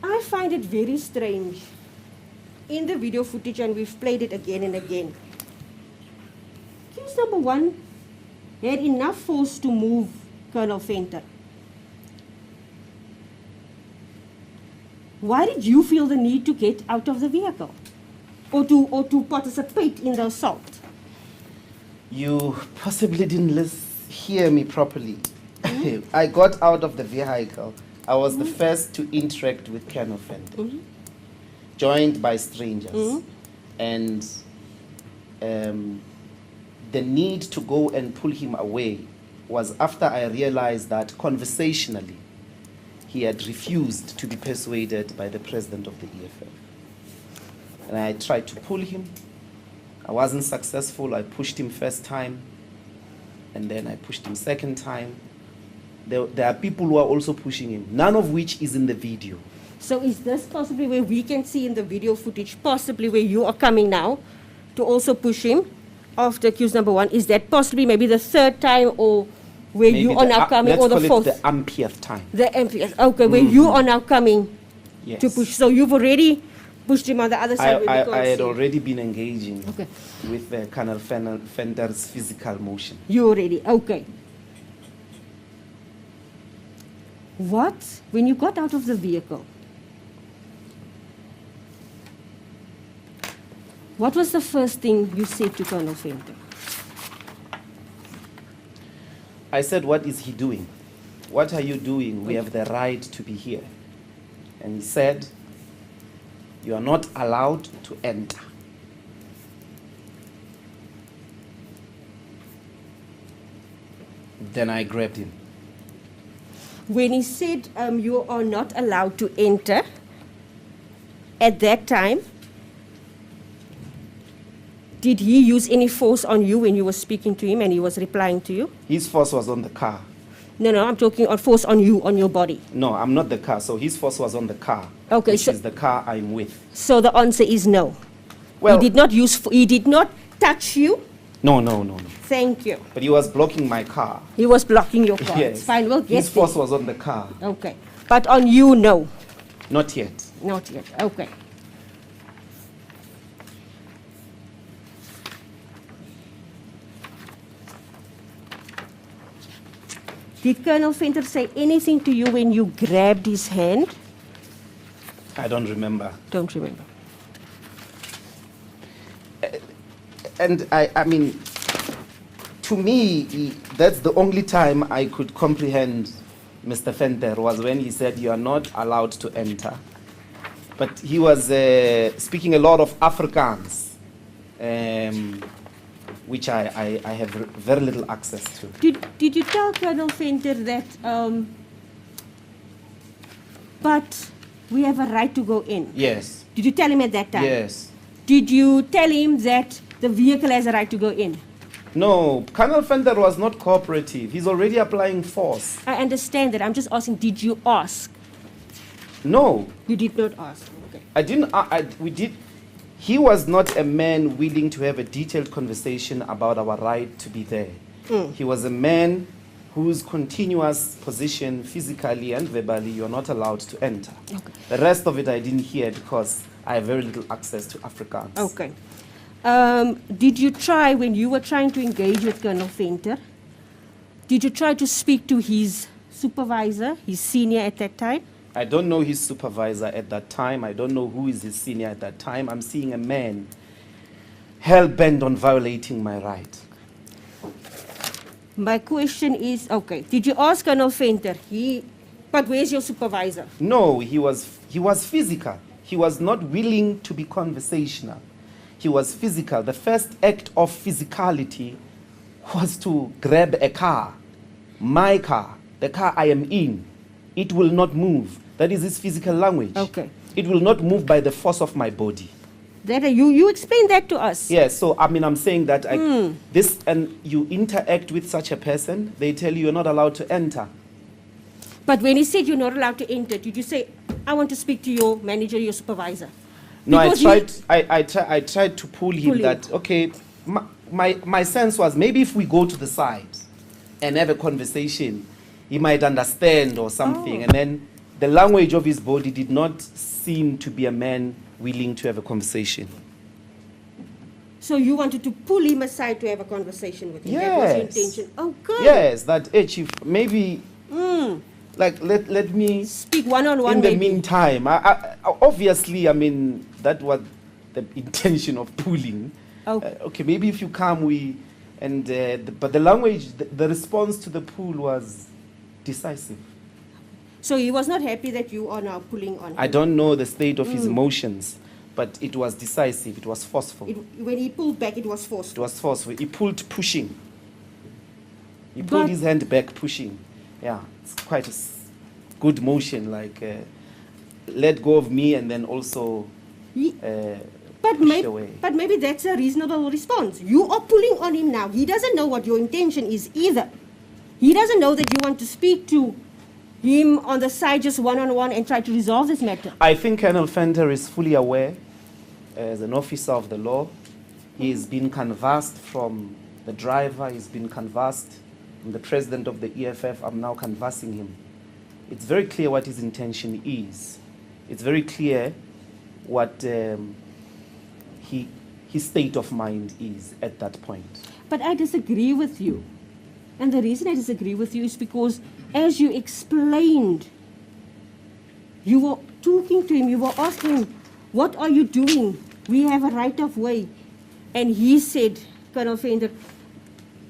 I find it very strange in the video footage, and we've played it again and again. Accused number one had enough force to move Colonel Venter. Why did you feel the need to get out of the vehicle or to participate in the assault? You possibly didn't hear me properly. I got out of the vehicle. I was the first to interact with Colonel Venter, joined by strangers. And the need to go and pull him away was after I realized that conversationally he had refused to be persuaded by the president of the EFF. And I tried to pull him. I wasn't successful. I pushed him first time, and then I pushed him second time. There are people who are also pushing him, none of which is in the video. So is this possibly where we can see in the video footage, possibly where you are coming now to also push him after accused number one? Is that possibly maybe the third time, or where Maybe you are now coming, or the let's fourth? call it the umpteenth time. The MPS. Okay, where you are now coming Yes. to push. So you've already pushed him on the other side. where we I can't had see. already been engaging Okay. with Colonel Venter's physical motion. You already. Okay. What? When you got out of the vehicle, what was the first thing you said to Colonel Venter? I said, what is he doing? What are you doing? We have the right to be here. And he said, you are not allowed to enter. Then I grabbed him. When he said you are not allowed to enter, at that time, did he use any force on you when you were speaking to him and he was replying to you? His force was on the car. No, I'm talking on force on you, on your body. No, I'm not the car. So his force was on the car, Okay, which so- is the car I'm with. So the answer is no. Well, he did not touch you. No. Thank you. But he was blocking my car. He was blocking your car. Yes. Fine, we'll get His there. force was on the car. Okay. But on you, no. Not yet. Not yet. Okay. Did Colonel Venter say anything to you when you grabbed his hand? I don't remember. Don't remember. And I mean, to me, that's the only time I could comprehend Mr. Venter was when he said, you are not allowed to enter. But he was speaking a lot of Afrikaans, which I have very little access to. Did you tell Colonel Venter that, but we have a right to go in? Yes. Did you tell him at that time? Yes. Did you tell him that the vehicle has a right to go in? No, Colonel Venter was not cooperative. He's already applying force. I understand that. I'm just asking, did you ask? No, You did not ask. Okay. I didn't. We did. He was not a man willing to have a detailed conversation about our right to be there. He was a man whose continuous position, physically and verbally, you are not allowed to enter. Okay. The rest of it I didn't hear because I have very little access to Afrikaans. Okay. Did you try, when you were trying to engage with Colonel Venter, did you try to speak to his supervisor, his senior at that time? I don't know his supervisor at that time. I don't know who is his senior at that time. I'm seeing a man hell-bent on violating my right. My question is, okay, did you ask Colonel Venter? But where's your supervisor? No, he was physical. He was not willing to be conversational. He was physical. The first act of physicality was to grab a car, my car, the car I am in. It will not move. That is his physical language. Okay. It will not move by the force of my body. That you explain that to us. Yes, so I'm saying that and you interact with such a person, they tell you you're not allowed to enter. But when he said you're not allowed to enter, did you say, I want to speak to your manager, your supervisor? No, Because I tried to pull him that, okay, my sense was maybe if we go to the side and have a conversation, he might understand or something. Oh. And then the language of his body did not seem to be a man willing to have a conversation. So you wanted to pull him aside to have a conversation with him? Yes. That was your intention? Okay. Yes, that, hey, Chief, maybe, like, let me... Speak one-on-one In the maybe. meantime, obviously, I mean, that was the intention of pulling. Okay. Okay, maybe if you come, but the language, the response to the pull was decisive. So he was not happy that you are now pulling on him? I don't know the state of his emotions, but it was decisive, it was forceful. When he pulled back, it was forced. It was forceful. He pulled pushing. He But- pulled his hand back pushing. Yeah, it's quite a good motion, like let go of me and then also push away. But maybe that's a reasonable response. You are pulling on him now. He doesn't know what your intention is either. He doesn't know that you want to speak to him on the side just one-on-one and try to resolve this matter. I think Colonel Venter is fully aware, as an officer of the law. He's been canvassed from the driver, he's been canvassed from the president of the EFF. I'm now canvassing him. It's very clear what his intention is. It's very clear what his state of mind is at that point. But I disagree with you. And the reason I disagree with you is because, as you explained, you were talking to him, you were asking him, what are you doing? We have a right of way. And he said, Colonel Venter,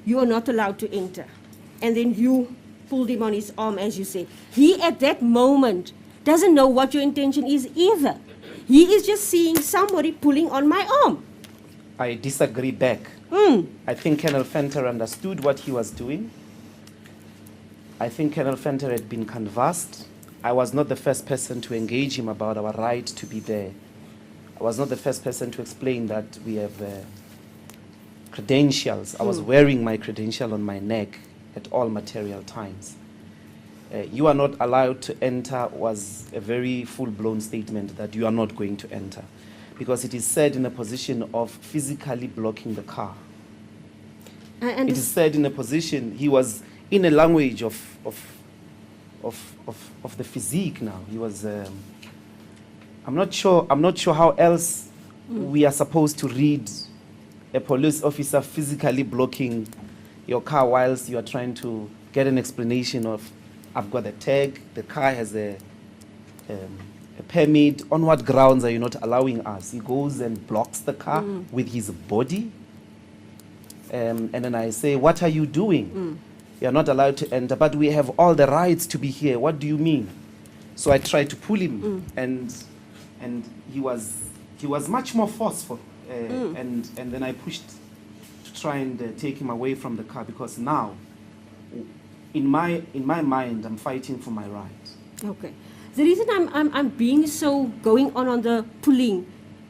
you are not allowed to enter. And then you pulled him on his arm, as you said. He, at that moment, doesn't know what your intention is either. He is just seeing somebody pulling on my arm. I disagree back. I think Colonel Venter understood what he was doing. I think Colonel Venter had been canvassed. I was not the first person to engage him about our right to be there. I was not the first person to explain that we have credentials. I was wearing my credential on my neck at all material times. You are not allowed to enter was a very full-blown statement that you are not going to enter, because it is said in a position of physically blocking the car. It is said in a position, he was in a language of the physique now. He was, I'm not sure how else we are supposed to read a police officer physically blocking your car whilst you are trying to get an explanation of, I've got a tag, the car has a permit, on what grounds are you not allowing us? He goes and blocks the car with his body. And then I say, what are you doing? You're not allowed to enter, but we have all the rights to be here. What do you mean? So I tried to pull him, and he was much more forceful. And then I pushed to try and take him away from the car, because now, in my mind, I'm fighting for my right. Okay. The reason I'm being so going on the pulling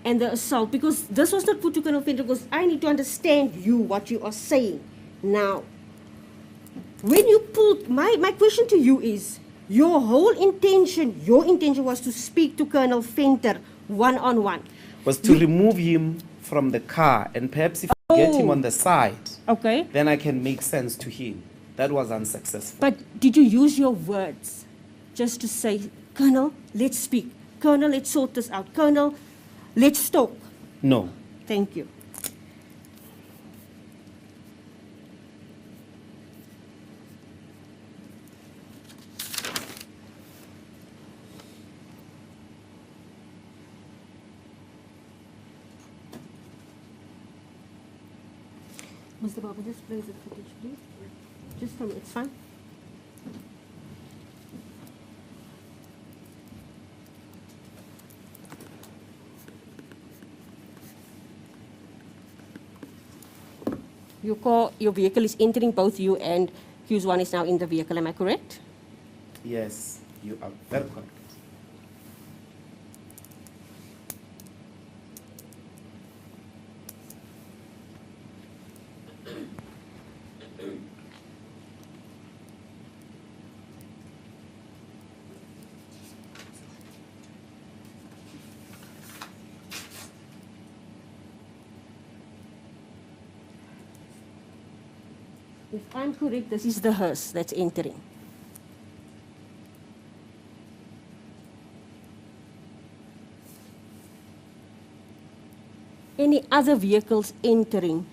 and the assault, because this was not put to Colonel Venter, because I need to understand what you are saying now. When you pulled, my question to you is, your intention was to speak to Colonel Venter one-on-one. Was to remove him from the car, and perhaps if I get him on the side, Okay. then I can make sense to him. That was unsuccessful. But did you use your words just to say, Colonel, let's speak. Colonel, let's sort this out. Colonel, let's talk. No. Thank you. Mr. Baba, just play the footage, please. Just from it's fine. Your vehicle is entering, both you and accused one is now in the vehicle, am I correct? Yes, you are very correct. If I'm correct, this is the hearse that's entering. Any other vehicles entering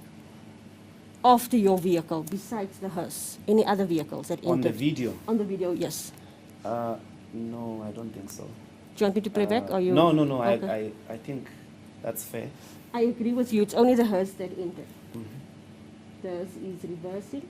after your vehicle besides the hearse? Any other vehicles that entered? On the video? On the video, yes. No, I don't think so. Do you want me to play back? Or you? No, Okay. I think that's fair. I agree with you. It's only the hearse that entered. Mhm. The hearse is reversing.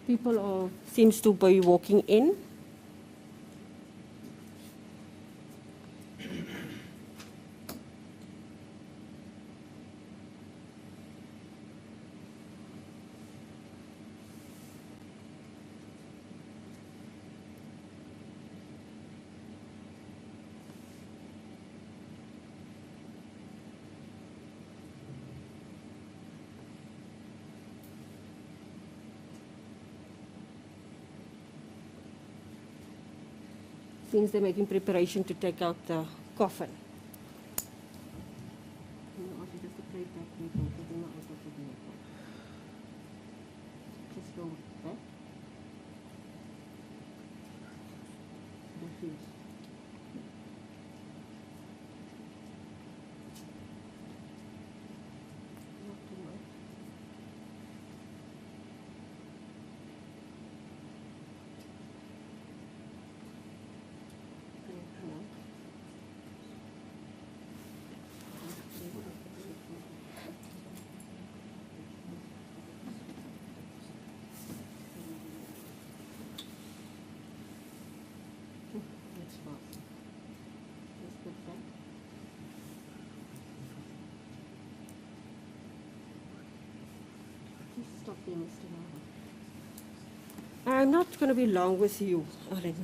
People seems to be walking in. Seems they're making preparation to take out the coffin. Just go back. Stop there, Mr. Baba. I'm not going to be long with you, Arlene.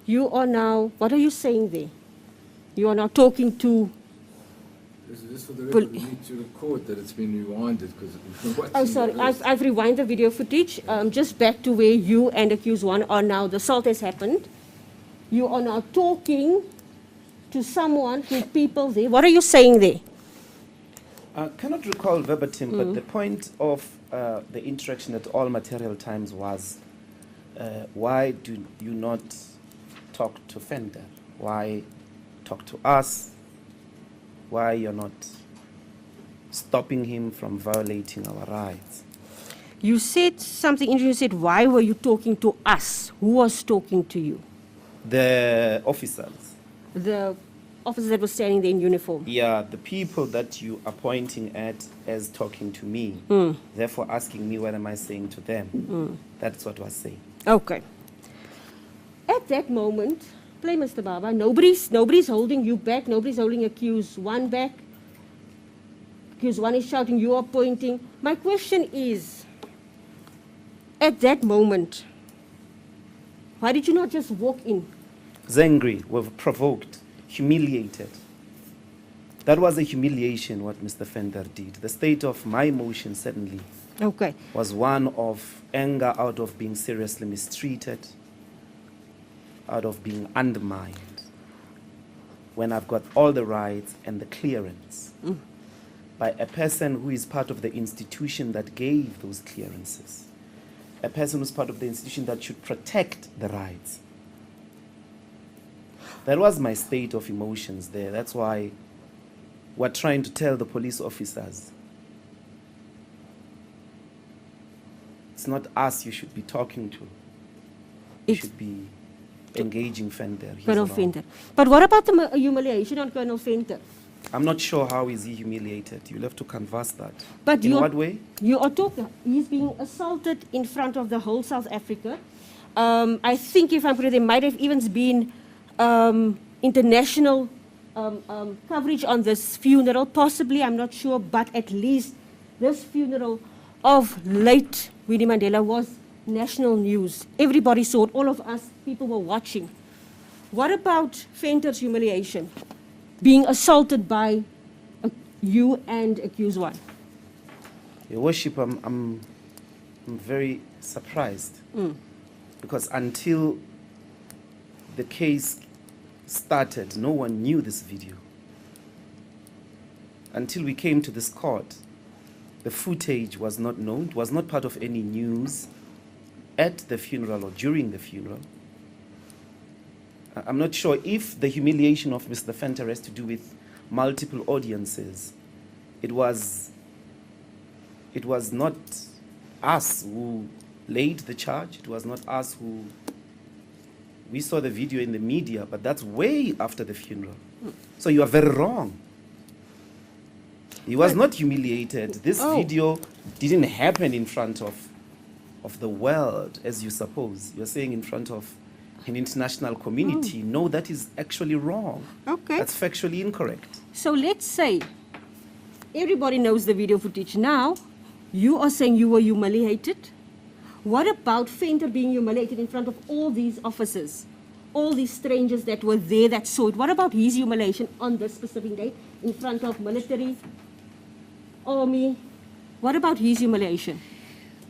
You are now, what are you saying there? You are now talking to... Just for the record, we need to record that it's been rewinded because... Oh, sorry, I've rewinded the video footage. Just back to where you and accused one are now. The assault has happened. You are now talking to someone, to people there. What are you saying there? I cannot recall verbatim, but the point of the interaction at all material times was, why do you not talk to Fender? Why talk to us? Why you're not stopping him from violating our rights? You said something interesting. You said, why were you talking to us? Who was talking to you? The officers. The officers that were standing there in uniform. Yeah, the people that you are pointing at as talking to me, therefore asking me what am I saying to them. That's what I was saying. Okay. At that moment, play Mr. Baba, nobody's holding you back, nobody's holding accused one back. Accused one is shouting, you are pointing. My question is, at that moment, why did you not just walk in? Was angry, were provoked, humiliated. That was a humiliation what Mr. Venter did. The state of my emotion certainly Okay. was one of anger out of being seriously mistreated, out of being undermined, when I've got all the rights and the clearance by a person who is part of the institution that gave those clearances, a person who's part of the institution that should protect the rights. That was my state of emotions there. That's why we're trying to tell the police officers, it's not us you should be talking to. You It's should be engaging Venter. He's Colonel wrong. Venter. But what about the humiliation on Colonel Venter? I'm not sure how is he humiliated. You'll have to canvass that. But In you're- what way? You are talking, he's being assaulted in front of the whole South Africa. I think, if I'm correct, there might have even been international coverage on this funeral, possibly, I'm not sure, but at least this funeral of late Winnie Mandela was national news. Everybody saw it, all of us, people were watching. What about Venter's humiliation? Being assaulted by you and accused one? Your Worship, I'm very surprised because until the case started, no one knew this video. Until we came to this court, the footage was not known. It was not part of any news at the funeral or during the funeral. I'm not sure if the humiliation of Mr. Venter has to do with multiple audiences. It was not us who laid the charge. It was not us who... We saw the video in the media, but that's way after the funeral. So you are very wrong. He was not humiliated. This video didn't happen in front of the world, as you suppose. You're saying in front of an international community. No, that is actually wrong. Okay. That's factually incorrect. So let's say everybody knows the video footage now. You are saying you were humiliated. What about Venter being humiliated in front of all these officers, all these strangers that were there that saw it? What about his humiliation on this specific date in front of military, army? What about his humiliation?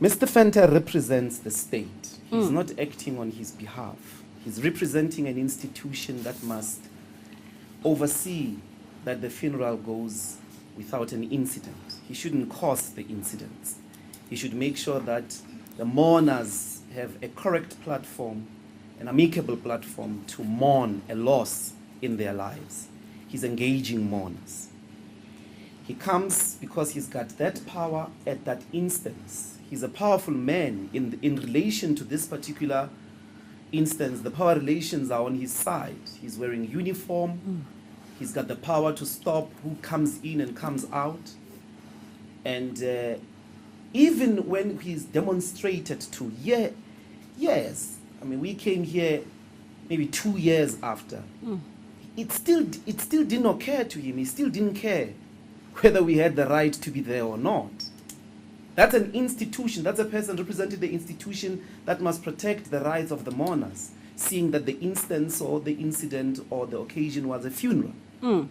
Mr. Venter represents the state. He's not acting on his behalf. He's representing an institution that must oversee that the funeral goes without an incident. He shouldn't cause the incidents. He should make sure that the mourners have a correct platform, an amicable platform to mourn a loss in their lives. He's engaging mourners. He comes because he's got that power at that instance. He's a powerful man in relation to this particular instance. The power relations are on his side. He's wearing uniform. He's got the power to stop who comes in and comes out. And even when he's demonstrated to, yes, I mean, we came here maybe 2 years after. It still didn't occur to him. He still didn't care whether we had the right to be there or not. That's an institution. That's a person representing the institution that must protect the rights of the mourners, seeing that the instance or the incident or the occasion was a funeral. No,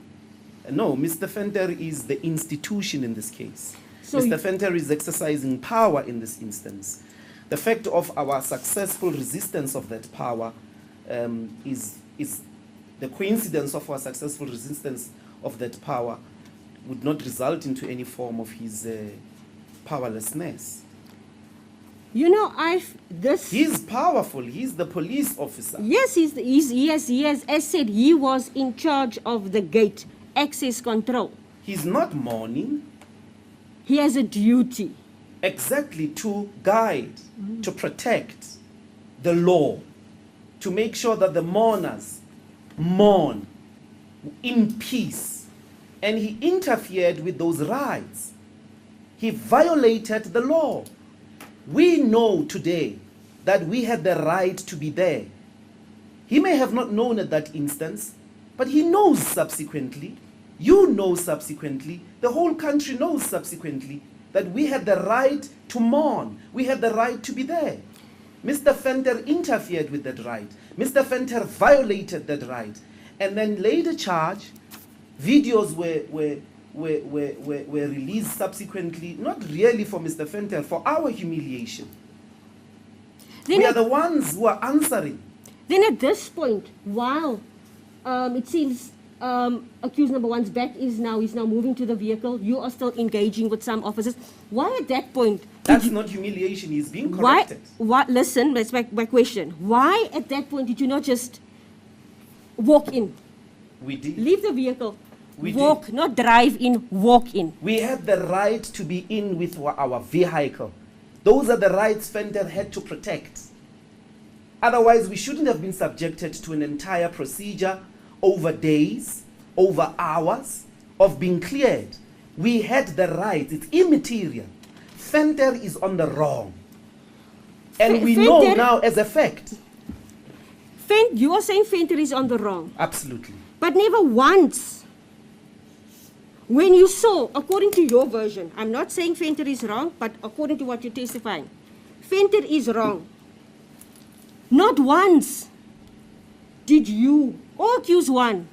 Mr. Venter is the institution in this case. So Mr. Venter is exercising power in this instance. The fact of our successful resistance of that power is the coincidence of our successful resistance of that power would not result into any form of his powerlessness. You know, He's powerful. He's the police officer. Yes, he has, as said, he was in charge of the gate, access control. He's not mourning. He has a duty. Exactly, to guide, to protect the law, to make sure that the mourners mourn in peace. And he interfered with those rights. He violated the law. We know today that we had the right to be there. He may have not known at that instance, but he knows subsequently. You know subsequently. The whole country knows subsequently that we had the right to mourn. We had the right to be there. Mr. Venter interfered with that right. Mr. Venter violated that right and then laid a charge Videos were released subsequently, not really for Mr. Venter, for our humiliation. Then We are at, the ones who are answering. then at this point, while it seems accused number one's back he's now moving to the vehicle, you are still engaging with some officers. Why at that point? That's not humiliation, he's being corrected. Listen, that's my question. Why at that point did you not just walk in? We did. Leave the vehicle. We walk, not drive in, walk in. We had the right to be in with our vehicle. Those are the rights Venter had to protect. Otherwise, we shouldn't have been subjected to an entire procedure over days, over hours of being cleared. We had the right. It's immaterial. Venter is on the wrong. And we know Venter- now as a fact. You are saying Venter is on the wrong, Absolutely. but never once. When you saw, according to your version, I'm not saying Venter is wrong, but according to what you're testifying, Venter is wrong. Not once did you, or accused one,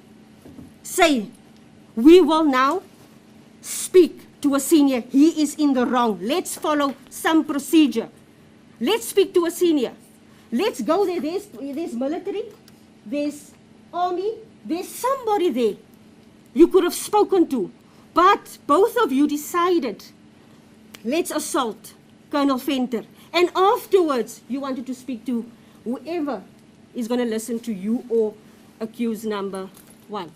say, we will now speak to a senior. He is in the wrong. Let's follow some procedure. Let's speak to a senior. Let's go there. There's military, there's army, there's somebody there you could have spoken to. But both of you decided, let's assault Colonel Venter. And afterwards, you wanted to speak to whoever is going to listen to you or accused number one.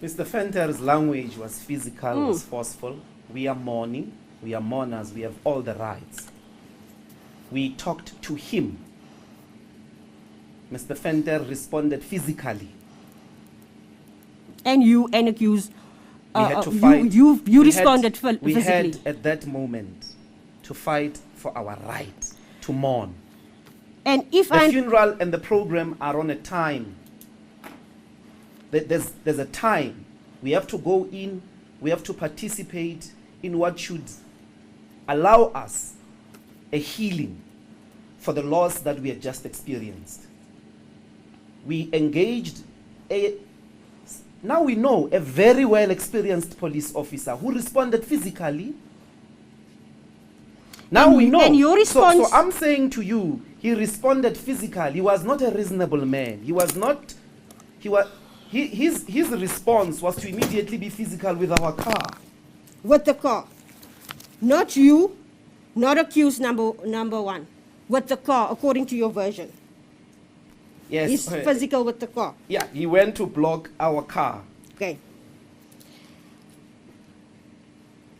Mr. Venter's language was physical, was forceful. We are mourning. We are mourners. We have all the rights. We talked to him. Mr. Venter responded physically. And you and accused, We had to fight. you We responded We physically. had at that moment to fight for our right to mourn. And if The I funeral and the program are on a time. There's a time. We have to go in. We have to participate in what should allow us a healing for the loss that we had just experienced. We engaged now we know a very well experienced police officer who responded physically. Now we know. And your response- So I'm saying to you, he responded physically. He was not a reasonable man. He was not. His response was to immediately be physical with our car. with the car, not you, not accused number one, with the car, according to your version. Yes. He's physical with the car. Yeah, he went to block our car. Okay.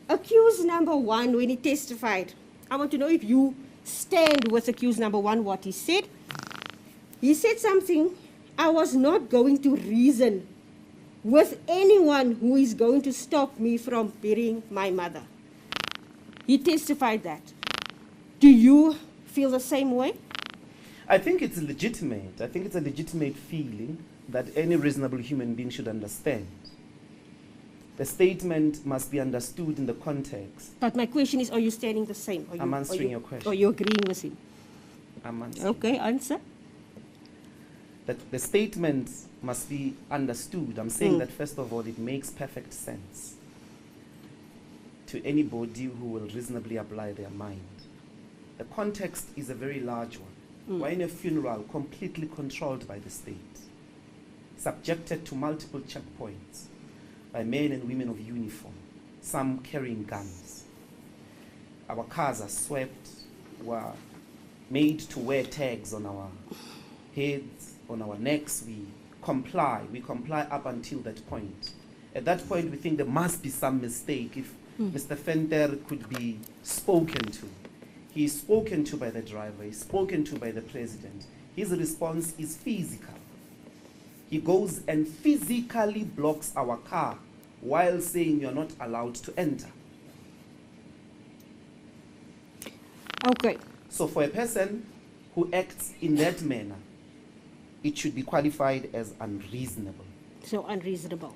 Accused number one, when he testified, I want to know if you stand with accused number one, what he said. He said something, I was not going to reason with anyone who is going to stop me from burying my mother. He testified that. Do you feel the same way? I think it's legitimate. I think it's a legitimate feeling that any reasonable human being should understand. The statement must be understood in the context. But my question is, are you standing the same? I'm answering your question. Or you agreeing with him? I'm answering. Okay, answer. That the statement must be understood. I'm saying that, first of all, it makes perfect sense to anybody who will reasonably apply their mind. The context is a very large one. We're in a funeral completely controlled by the state, subjected to multiple checkpoints by men and women of uniform, some carrying guns. Our cars are swept, we're made to wear tags on our heads, on our necks. We comply up until that point. At that point, we think there must be some mistake if Mr. Venter could be spoken to. He is spoken to by the driver, he is spoken to by the president. His response is physical. He goes and physically blocks our car while saying you're not allowed to enter. Okay. So for a person who acts in that manner, it should be qualified as unreasonable. So unreasonable.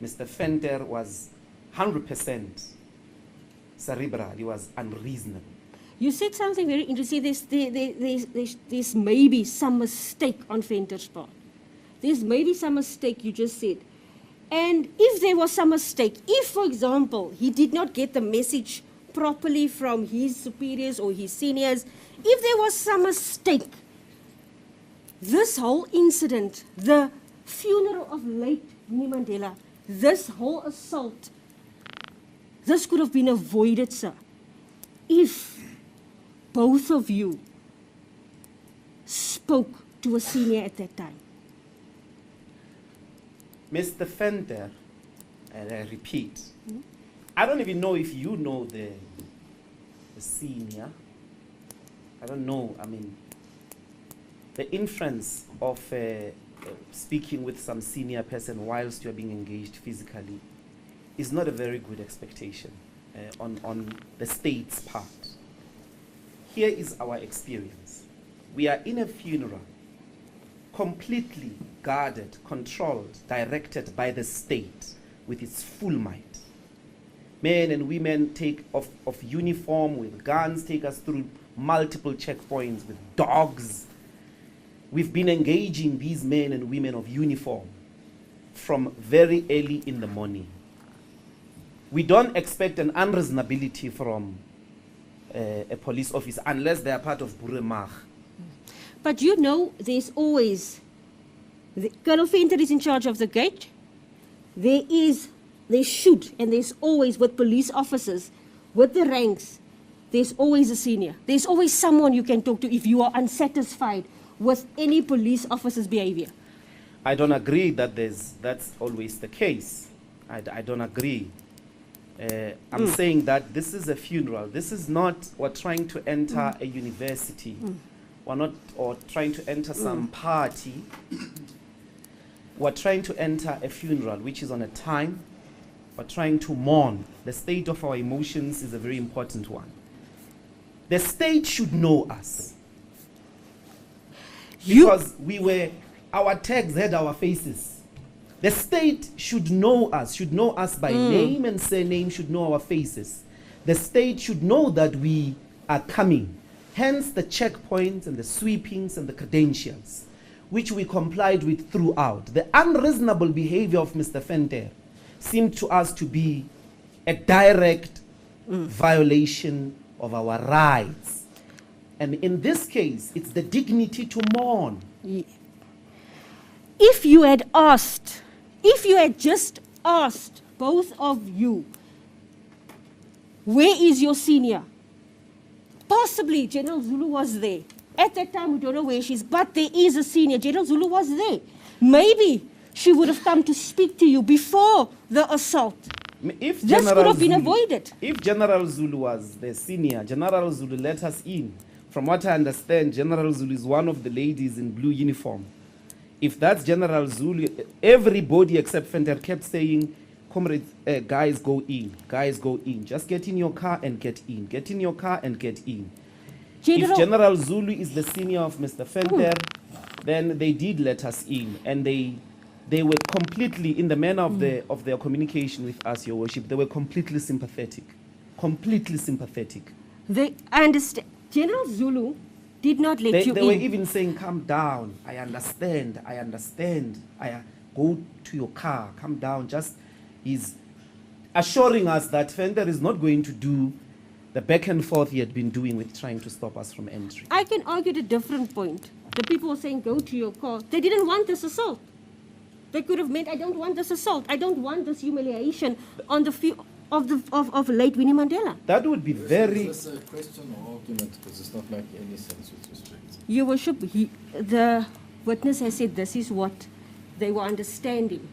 Mr. Venter was 100% cerebral. He was unreasonable. You said something very interesting. There's maybe some mistake on Venter's part. There's maybe some mistake, you just said. And if there was some mistake, if, for example, he did not get the message properly from his superiors or his seniors, if there was some mistake, this whole incident, the funeral of late Winnie Mandela, this whole assault, this could have been avoided, sir, if both of you spoke to a senior at that time. Mr. Fender, and I repeat, I don't even know if you know the senior. I don't know. I mean, the inference of speaking with some senior person whilst you're being engaged physically is not a very good expectation on the state's part. Here is our experience. We are in a funeral, completely guarded, controlled, directed by the state with its full might. Men and women take off uniform with guns, take us through multiple checkpoints with dogs. We've been engaging these men and women of uniform from very early in the morning. We don't expect an unreasonability from a police officer unless they are part of Buremag. But you know, there's always, Colonel Venter is in charge of the gate. There should, and there's always, with police officers, with the ranks, there's always a senior. There's always someone you can talk to if you are unsatisfied with any police officer's behavior. I don't agree that that's always the case. I don't agree. I'm saying that this is a funeral. This is not, we're trying to enter a university. We're not, or trying to enter some party. We're trying to enter a funeral, which is on a time. We're trying to mourn. The state of our emotions is a very important one. The state should know us. Because our tags had our faces. The state should know us by name and surname, should know our faces. The state should know that we are coming. Hence the checkpoints and the sweepings and the credentials, which we complied with throughout. The unreasonable behavior of Mr. Venter seemed to us to be a direct violation of our rights. And in this case, it's the dignity to mourn. Yeah. If you had just asked both of you, where is your senior? Possibly General Zulu was there. At that time, we don't know where she is, but there is a senior. General Zulu was there. Maybe she would have come to speak to you before the assault. If this could have been avoided. If General Zulu was the senior, General Zulu let us in. From what I understand, General Zulu is one of the ladies in blue uniform. If that's General Zulu, everybody except Venter kept saying, comrades, guys go in, guys go in. Just get in your car and get in. Get in your car and get in. If General Zulu is the senior of Mr. Venter, then they did let us in. And they were completely, in the manner of their communication with us, Your Worship, they were completely sympathetic. Completely sympathetic. I understand. General Zulu did not let you in. They were even saying, come down. I understand. Go to your car. Come down. Just is assuring us that Venter is not going to do the back and forth he had been doing with trying to stop us from entry. I can argue the different point. The people were saying, go to your car. They didn't want this assault. They could have meant, I don't want this assault. I don't want this humiliation on the of late Winnie Mandela. That would be very... Is this a question or argument? Because it's not like any sense with respect. Your Worship, the witness has said this is what they were understanding.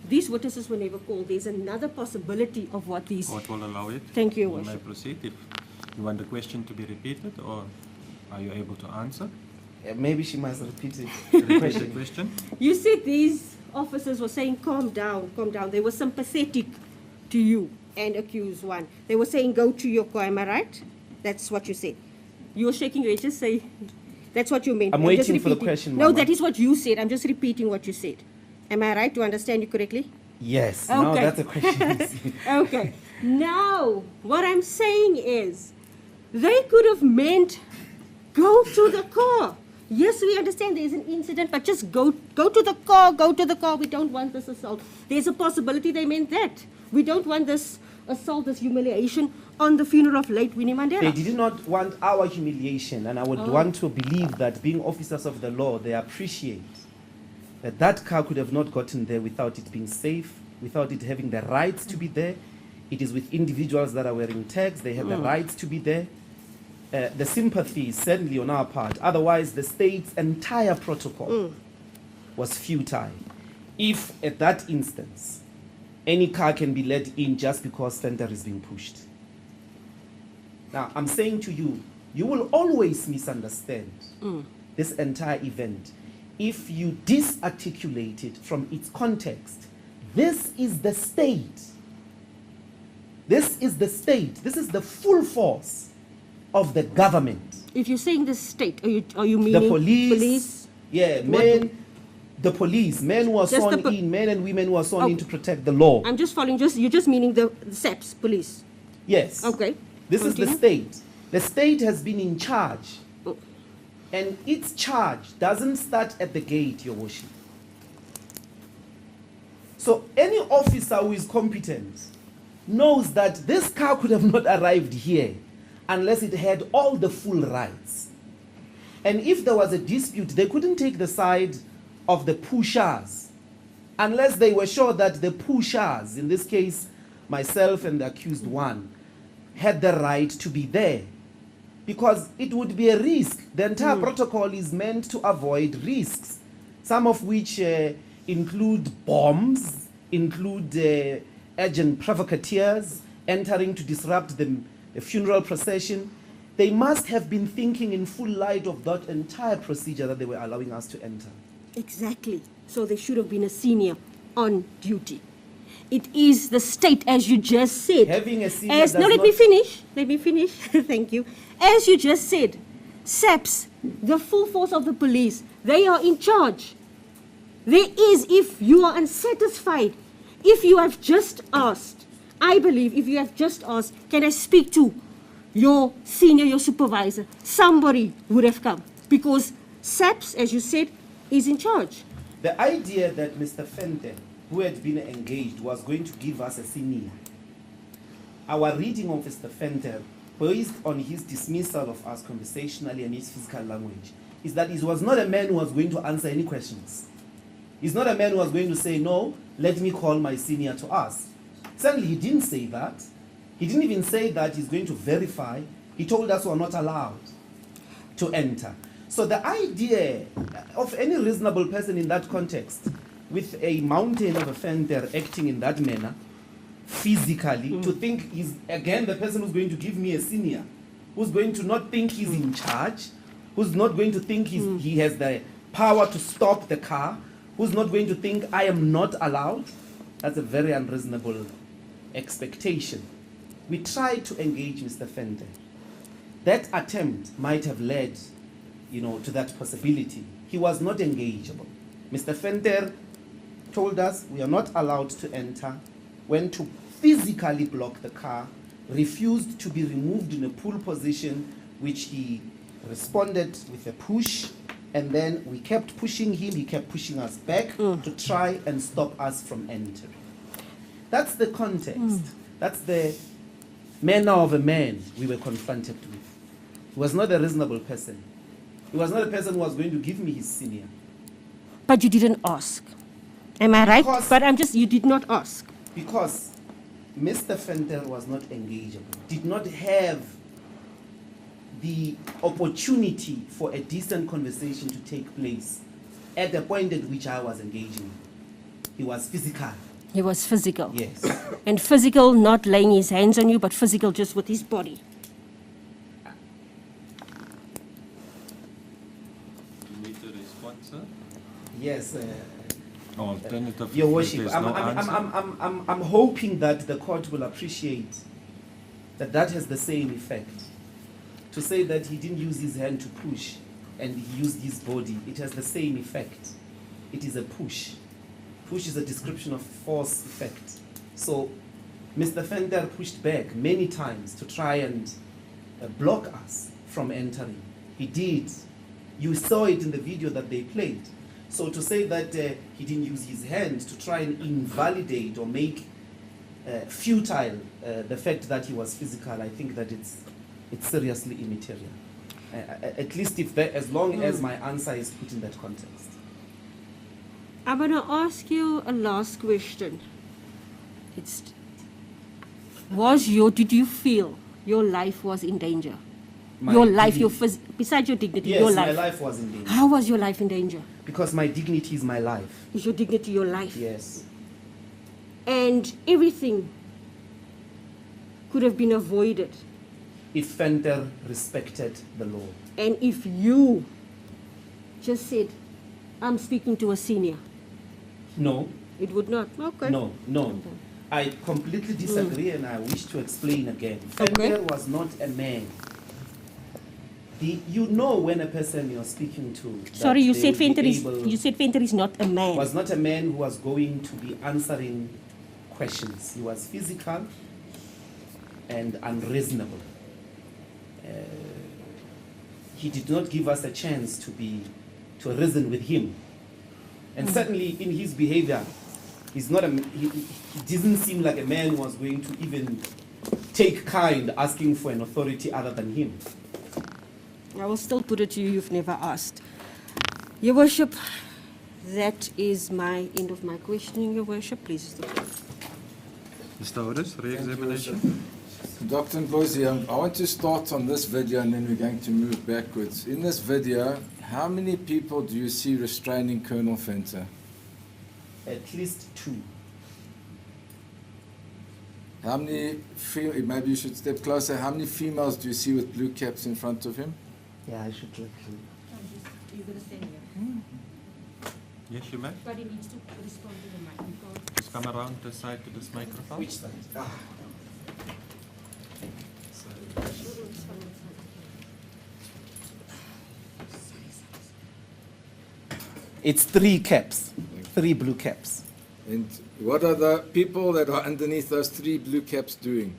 These witnesses were never called. There's another possibility of what these... Court will allow it. Thank you, Your You may Worship. proceed. If you want the question to be repeated, or are you able to answer? maybe she must repeat it. Repeat the question. You said these officers were saying, calm down, calm down. They were sympathetic to you and accused one. They were saying, go to your car. Am I right? That's what you said. You were shaking your head. Just say, that's what you meant. I'm just waiting for the repeating. question, No, Mama. that is what you said. I'm just repeating what you said. Am I right to understand you correctly? Yes. Okay. Now that's a question. Okay. Now, what I'm saying is, they could have meant, go to the car. Yes, we understand there is an incident, but just go to the car, we don't want this assault. There's a possibility they meant that. We don't want this assault, this humiliation on the funeral of late Winnie Mandela. They did not want our humiliation, and I would want to believe that being officers of the law, they appreciate that that car could have not gotten there without it being safe, without it having the rights to be there. It is with individuals that are wearing tags, they have the rights to be there. The sympathy is certainly on our part. Otherwise, the state's entire protocol was futile. If, at that instance, any car can be let in just because center is being pushed. Now, I'm saying to you, you will always misunderstand this entire event if you disarticulate it from its context. This is the state. This is the state. This is the full force of the government. If you're saying the state, are you meaning The police? Yeah, the police, men who are Just sworn the in, men and women who are sworn in to protect the law. I'm just following, you're just meaning the SAPS, police. Yes. Okay. This is the Continue. state. The state has been in charge. And its charge doesn't start at the gate, Your Worship. So any officer who is competent knows that this car could have not arrived here unless it had all the full rights. And if there was a dispute, they couldn't take the side of the pushers unless they were sure that the pushers, in this case, myself and the accused one, had the right to be there. Because it would be a risk. The entire protocol is meant to avoid risks, some of which include bombs, include urgent provocateurs entering to disrupt the funeral procession. They must have been thinking in full light of that entire procedure that they were allowing us to enter. Exactly. So there should have been a senior on duty. It is the state, as you just said. Having a senior does let not- me finish. Let me finish. Thank you. As you just said, SAPS, the full force of the police, they are in charge. There is, if you are unsatisfied, if you have just asked, I believe if you have just asked, can I speak to your senior, your supervisor, somebody would have come. Because SAPS, as you said, is in charge. The idea that Mr. Fenton, who had been engaged, was going to give us a senior. Our reading of Mr. Fenton, based on his dismissal of us conversationally and his physical language, is that he was not a man who was going to answer any questions. He's not a man who was going to say, no, let me call my senior to us. Certainly he didn't say that. He didn't even say that he's going to verify. He told us we are not allowed to enter. So the idea of any reasonable person in that context, with a mountain of a fender acting in that manner, physically, to think he's, again, the person who's going to give me a senior, who's going to not think he's in charge, who's not going to think he has the power to stop the car, who's not going to think I am not allowed, that's a very unreasonable expectation. We tried to engage Mr. Fender. That attempt might have led, to that possibility. He was not engageable. Mr. Fender told us we are not allowed to enter, went to physically block the car, refused to be removed in a pull position, which he responded with a push, and then we kept pushing him, he kept pushing us back to try and stop us from entering. That's the context. That's the manner of a man we were confronted with. He was not a reasonable person. He was not a person who was going to give me his senior. But you didn't ask. Am I right? Because- But you did not ask. Because Mr. Fentel was not engageable, did not have the opportunity for a decent conversation to take place at the point at which I was engaging. He was physical. He was physical. Yes. And physical, not laying his hands on you, but physical just with his body. You need to respond, sir? Yes. Alternatively, Your Worship, there's no answer. I'm hoping that the court will appreciate that has the same effect. To say that he didn't use his hand to push and he used his body, it has the same effect. It is a push. Push is a description of force effect. So Mr. Fender pushed back many times to try and block us from entering. He did You saw it in the video that they played. So to say that he didn't use his hand to try and invalidate or make futile the fact that he was physical, I think that it's seriously immaterial. At least as long as my answer is put in that context. I'm going to ask you a last question. Did you feel your life was in danger? Your life, besides your dignity, yes, your life. Yes, my life was in danger. How was your life in danger? Because my dignity is my life. Is your dignity your life? Yes. And everything could have been avoided if Fenter respected the law. And if you just said, I'm speaking to a senior. No. It would not? Okay. No. Okay. I completely disagree and I wish to explain again. Fenter was not a man. You know when a person you're speaking to... Sorry, you said Fenter is not a man. Was not a man who was going to be answering questions. He was physical and unreasonable. He did not give us a chance to reason with him. And certainly in his behavior, he doesn't seem like a man who was going to even take kind asking for an authority other than him. I will still put it to you, you've never asked. Your Worship, that is my end of my questioning, Your Worship. Please. Mr. Otis, re-examination. Dr. Ndlozi, I want to start on this video and then we're going to move backwards. In this video, how many people do you see restraining Colonel Fenter? At least 2. How many, maybe you should step closer, how many females do you see with blue caps in front of him? Yeah, I should look. You're going to stand here. Yes, you may. But he needs to respond to the microphone. Just come around the side to this microphone. Which side? It's 3 caps, 3 blue caps. And what are the people that are underneath those 3 blue caps doing?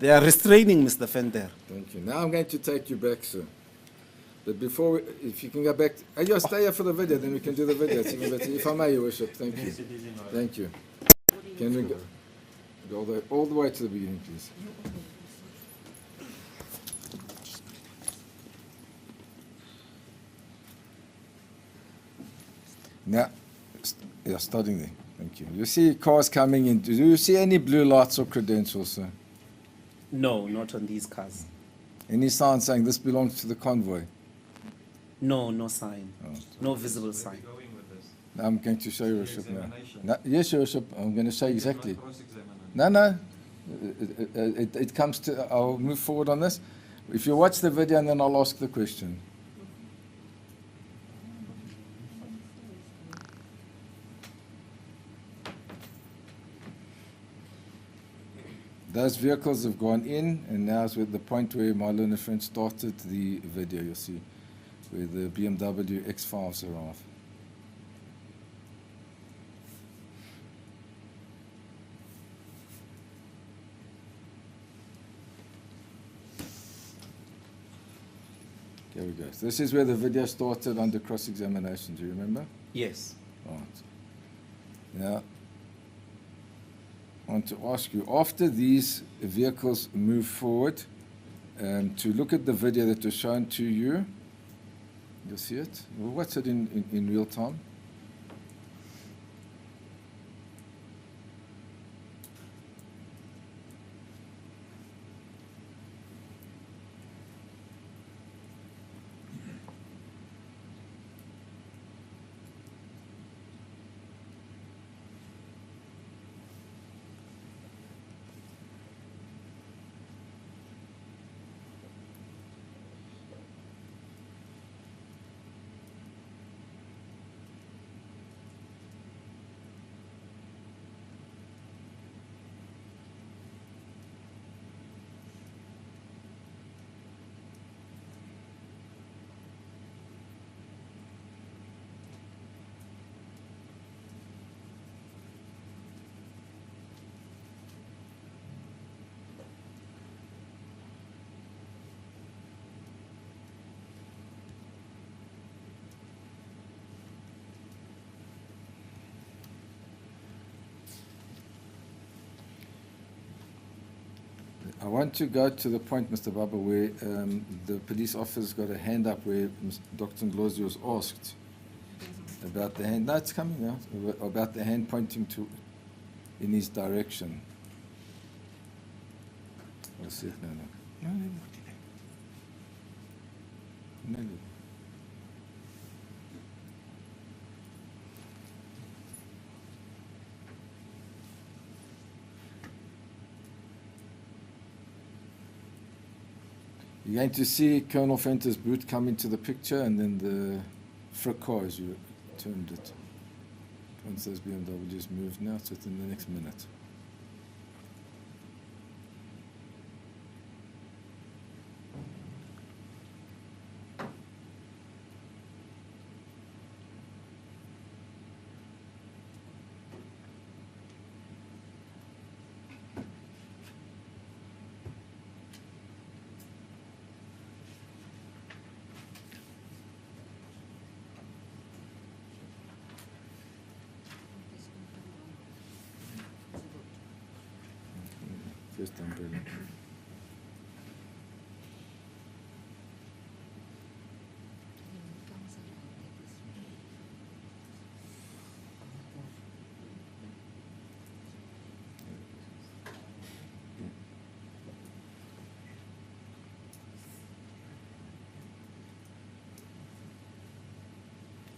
They are restraining Mr. Fenter. Thank you. Now I'm going to take you back, sir. But before, if you can go back, stay here for the video, then we can do the video. It's even better. If I may, Your Worship, thank you. Thank you. Can we go all the way to the beginning, please? Now, starting there. Thank you. You see cars coming in. Do you see any blue lights or credentials, sir? No, not on these cars. Any sign saying this belongs to the convoy? No, no sign. Oh. No visible sign. Now I'm going to show you, Worship, now. Yes, Your Worship, I'm going to show you exactly. No. It comes to, I'll move forward on this. If you watch the video and then I'll ask the question. Those vehicles have gone in, and now is at the point where my learned friend started the video, you'll see, where the BMW X5s arrive. There we go. So this is where the video started under cross-examination, do you remember? Yes. Right. Now, I want to ask you, after these vehicles move forward, to look at the video that was shown to you. You'll see it. We'll watch it in real time. I want to go to the point, Mr. Baba, where the police officer's got a hand up where Dr. Ndlozi was asked about the hand. No, it's coming now. About the hand pointing to in his direction. I'll see it now. No. You're going to see Colonel Venter's boot come into the picture, and then the fracas as you turned it. Once those BMWs moved now, it's within the next minute. First umbrella.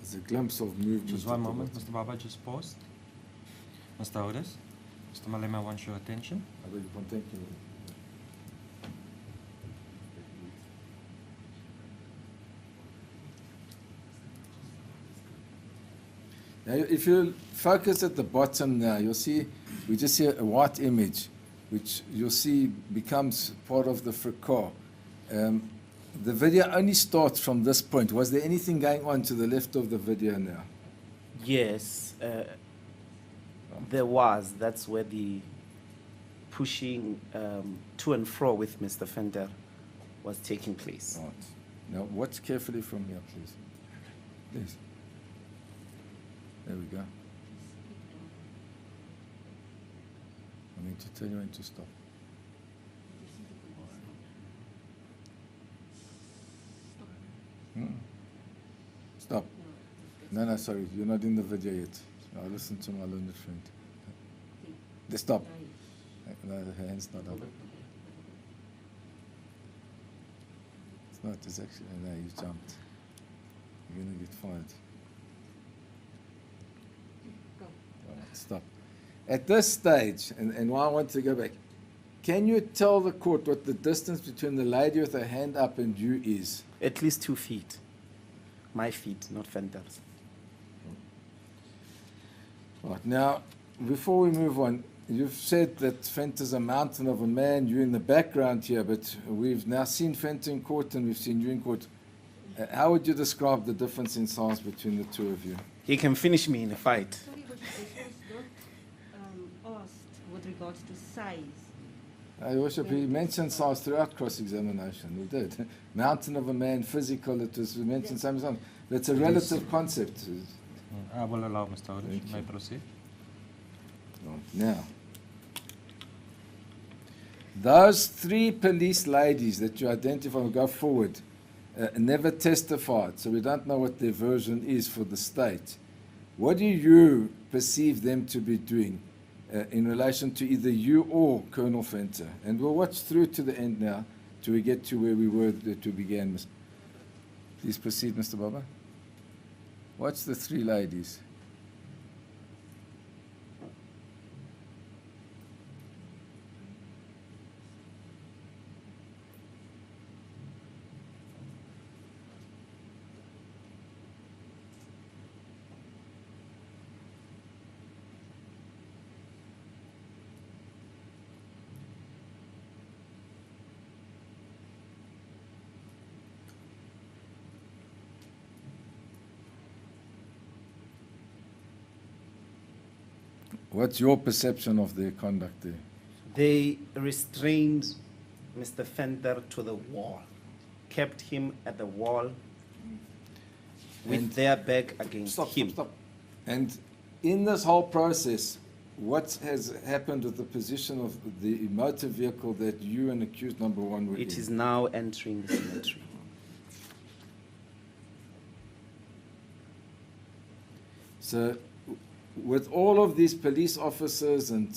There's a glimpse of movement. Just one moment, Mr. Baba, just pause. Mr. Otis, Mr. Malema wants your attention. I beg your pardon, thank you. Now, if you focus at the bottom now, you'll see, we just see a white image, which you'll see becomes part of the fracas. The video only starts from this point. Was there anything going on to the left of the video now? Yes, there was. That's where the pushing to and fro with Mr. Venter was taking place. Right. Now, watch carefully from here, please. Please. There we go. I need to tell you when to stop. Stop. No, sorry, you're not in the video yet. I'll listen to my learned friend. Stop. No, the hand's not up. It's not, it's actually, no, you jumped. You're going to get fired. Stop. At this stage, and why I want to go back, can you tell the court what the distance between the lady with her hand up and you is? At least 2 feet. My feet, not Venter's. Right, now, before we move on, you've said that Venter's a mountain of a man, you're in the background here, but we've now seen Venter in court and we've seen you in court. How would you describe the difference in size between the two of you? He can finish me in a fight. Sorry, but it was not asked with regards to size. Your Worship, he mentioned size throughout cross-examination. He did. Mountain of a man, physical, it was mentioned same as That's a relative concept. I will allow Mr. Otis. You may proceed. Right, now, those 3 police ladies that you identify will go forward never testified, so we don't know what their version is for the state. What do you perceive them to be doing in relation to either you or Colonel Venter? And we'll watch through to the end now till we get to where we were to begin. Please proceed, Mr. Baba. Watch the 3 ladies. What's your perception of their conduct there? They restrained Mr. Venter to the wall, kept him at the wall with And their back against Stop. him. And in this whole process, what has happened with the position of the motor vehicle that you and accused number 1 were in? It is now entering the cemetery. So, with all of these police officers and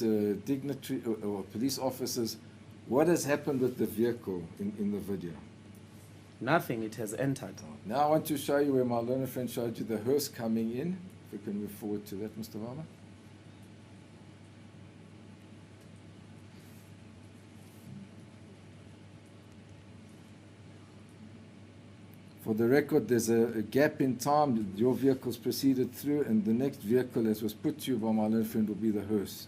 dignitary or police officers, what has happened with the vehicle in the video? Nothing, it has entered. Now I want to show you where my learner friend showed you the hearse coming in. If we can move forward to that, Mr. Varma. For the record, there's a gap in time. Your vehicle's proceeded through, and the next vehicle, as was put to you by my learner friend, will be the hearse.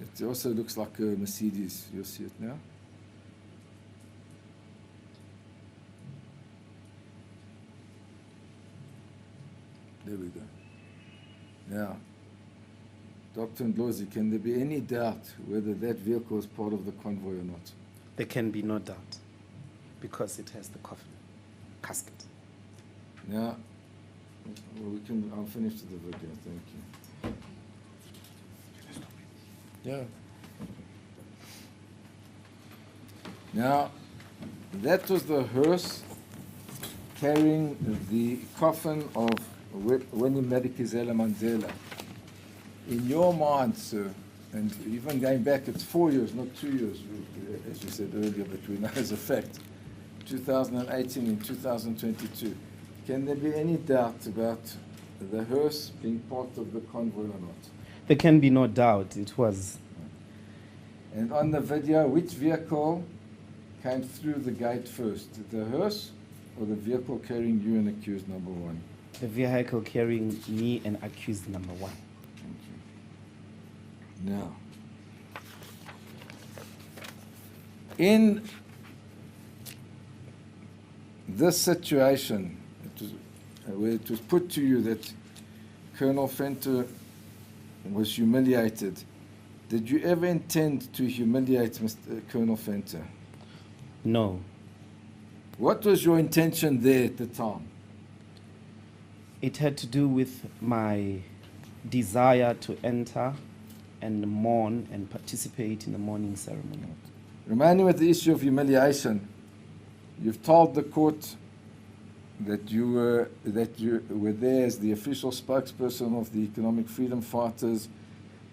It also looks like a Mercedes. You'll see it now. There we go. Now, Dr. Ndlozi, can there be any doubt whether that vehicle is part of the convoy or not? There can be no doubt, because it has the coffin casket. Now, well, I'll finish the video, thank you. Yeah. Now, that was the hearse carrying the coffin of Winnie Madikizela Mandela. In your mind, sir, and even going back, it's 4 years, not 2 years, as you said earlier, but we know as a fact, 2018 and 2022. Can there be any doubt about the hearse being part of the convoy or not? There can be no doubt it was. And on the video, which vehicle came through the gate first? The hearse or the vehicle carrying you and accused number 1? The vehicle carrying me and accused number 1. Thank you. Now, in this situation, where it was put to you that Colonel Venter was humiliated, did you ever intend to humiliate Colonel Venter? No. What was your intention there at the time? It had to do with my desire to enter and mourn and participate in the mourning ceremony. Remaining with the issue of humiliation, you've told the court that you were there as the official spokesperson of the Economic Freedom Fighters.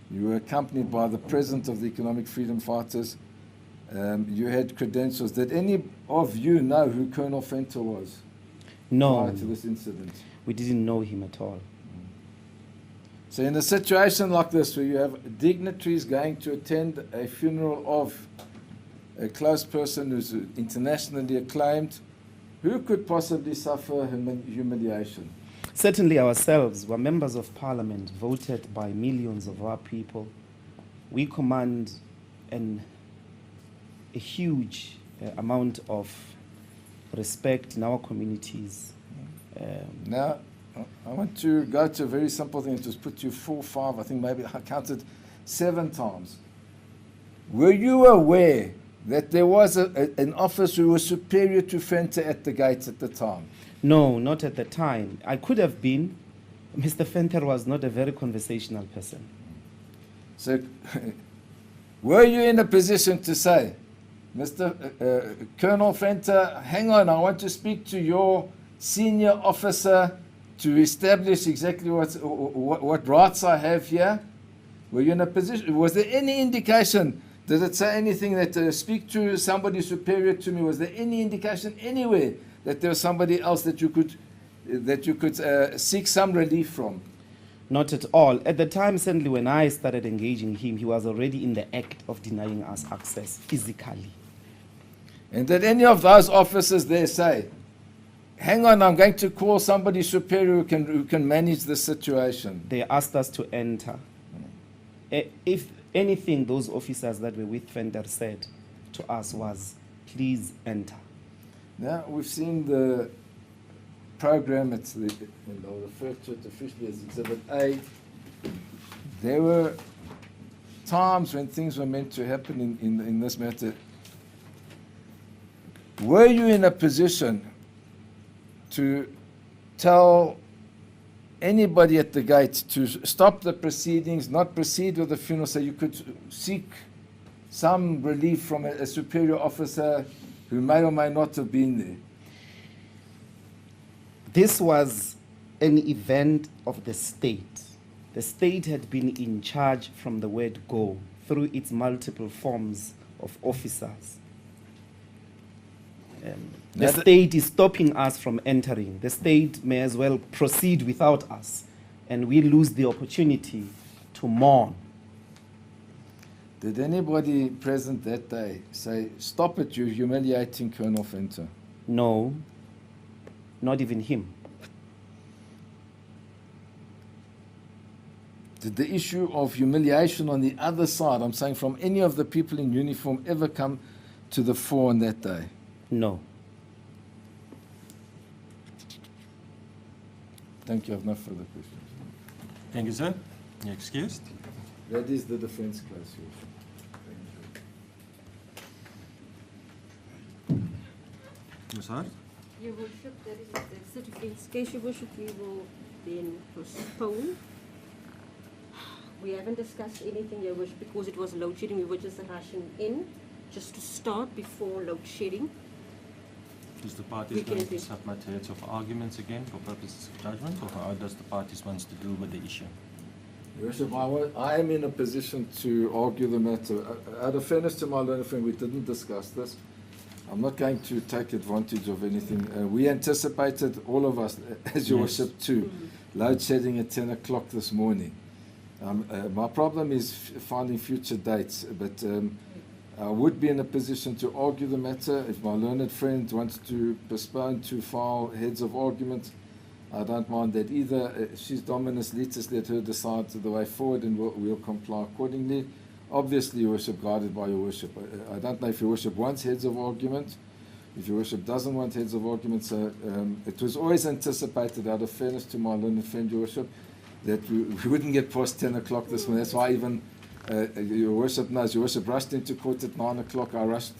You were accompanied by the president of the Economic Freedom Fighters. You had credentials. Did any of you know who Colonel Venter was No, prior to this incident? we didn't know him at all. So in a situation like this, where you have dignitaries going to attend a funeral of a close person who's internationally acclaimed, who could possibly suffer humiliation? Certainly ourselves were members of parliament voted by millions of our people. We command a huge amount of respect in our communities. Now, I want to go to a very simple thing. It was put to you 4, 5, I think maybe I counted 7 times. Were you aware that there was an officer who was superior to Venter at the gates at the time? No, not at the time. I could have been. Mr. Venter was not a very conversational person. So, were you in a position to say, Mr. Colonel Venter, hang on, I want to speak to your senior officer to establish exactly what rights I have here? Were you in a position? Was there any indication? Did it say anything that speak to somebody superior to me? Was there any indication anywhere that there was somebody else that you could seek some relief from? Not at all. At the time, certainly when I started engaging him, he was already in the act of denying us access physically. And did any of those officers there say, hang on, I'm going to call somebody superior who can manage the situation? They asked us to enter. If anything, those officers that were with Venter said to us was, please enter. Now, we've seen the program, I'll refer to it officially as Exhibit A. There were times when things were meant to happen in this matter. Were you in a position to tell anybody at the gate to stop the proceedings, not proceed with the funeral, so you could seek some relief from a superior officer who may or may not have been there. This was an event of the state. The state had been in charge from the word go through its multiple forms of officers. The state is stopping us from entering. The state may as well proceed without us, and we lose the opportunity to mourn. Did anybody present that day say, "Stop it, you're humiliating Colonel Venter"? No, not even him. Did the issue of humiliation on the other side, I'm saying from any of the people in uniform, ever come to the fore on that day? No. Thank you. I have no further questions. Thank you, sir. You're excused. That is the defense case. Ms. Hart? Your Worship, that is the defense case, Your Worship. We will then postpone. We haven't discussed anything, Your Worship, because it was load shedding. We were just rushing in just to start before load shedding. Is the parties going to submit heads of arguments again for purposes of judgment, or how does the parties want to deal with the issue? Your Worship, I am in a position to argue the matter. Out of fairness to my learned friend, we didn't discuss this. I'm not going to take advantage of anything. We anticipated, all of us, as Your Worship, too, load shedding at 10 o'clock this morning. My problem is finding future dates, but I would be in a position to argue the matter. If my learned friend wants to postpone to file heads of argument, I don't mind that either. She's Dominus Litis, let her decide the way forward, and we'll comply accordingly. Obviously, Your Worship, guided by Your Worship. I don't know if Your Worship wants heads of argument, if Your Worship doesn't want heads of argument. So it was always anticipated, out of fairness to my learned friend, Your Worship, that we wouldn't get past 10 o'clock this morning. That's why even Your Worship knows, Your Worship rushed into court at 9 o'clock. I rushed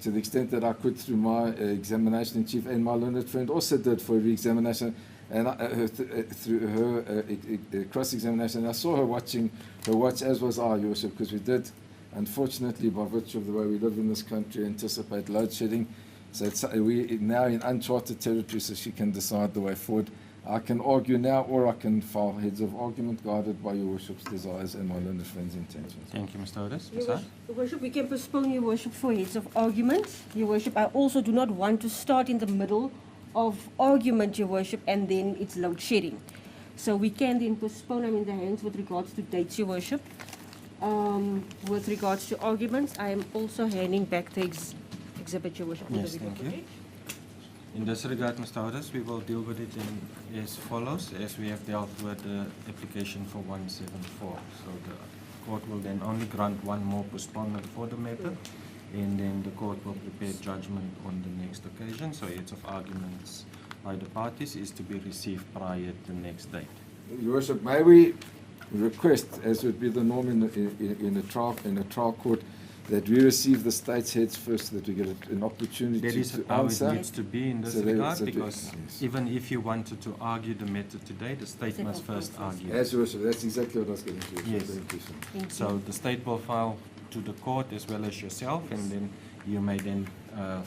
to the extent that I could through my examination in chief, and my learned friend also did for re-examination, and through her cross-examination. I saw her watching her watch, as was I, Your Worship, because we did, unfortunately, by virtue of the way we live in this country, anticipate load shedding. So we're now in uncharted territory, so she can decide the way forward. I can argue now, or I can file heads of argument guided by Your Worship's desires and my learned friend's intentions. Thank you, Mr. Otis. Your Worship, we can postpone, Your Worship, for heads of argument. Your Worship, I also do not want to start in the middle of argument, Your Worship, and then it's load shedding. So we can then postpone. I'm in the hands with regards to dates, Your Worship. With regards to arguments, I am also handing back the exhibit, Your Worship. Yes, thank you. In this regard, Mr. Otis, we will deal with it as follows, as we have dealt with the application for 174. So the court will then only grant one more postponement for the matter, and then the court will prepare judgment on the next occasion. So heads of arguments by the parties is to be received prior to the next date. Your Worship, may we request, as would be the norm in a trial court, that we receive the state's heads first, so that we get an opportunity that is to how answer. It needs to be in this regard, because even if you wanted to argue the matter today, the state must first argue. As Your Worship, that's exactly what I was getting to. Yes. Thank you, sir. So the state will file to the court as well as yourself, and then you may then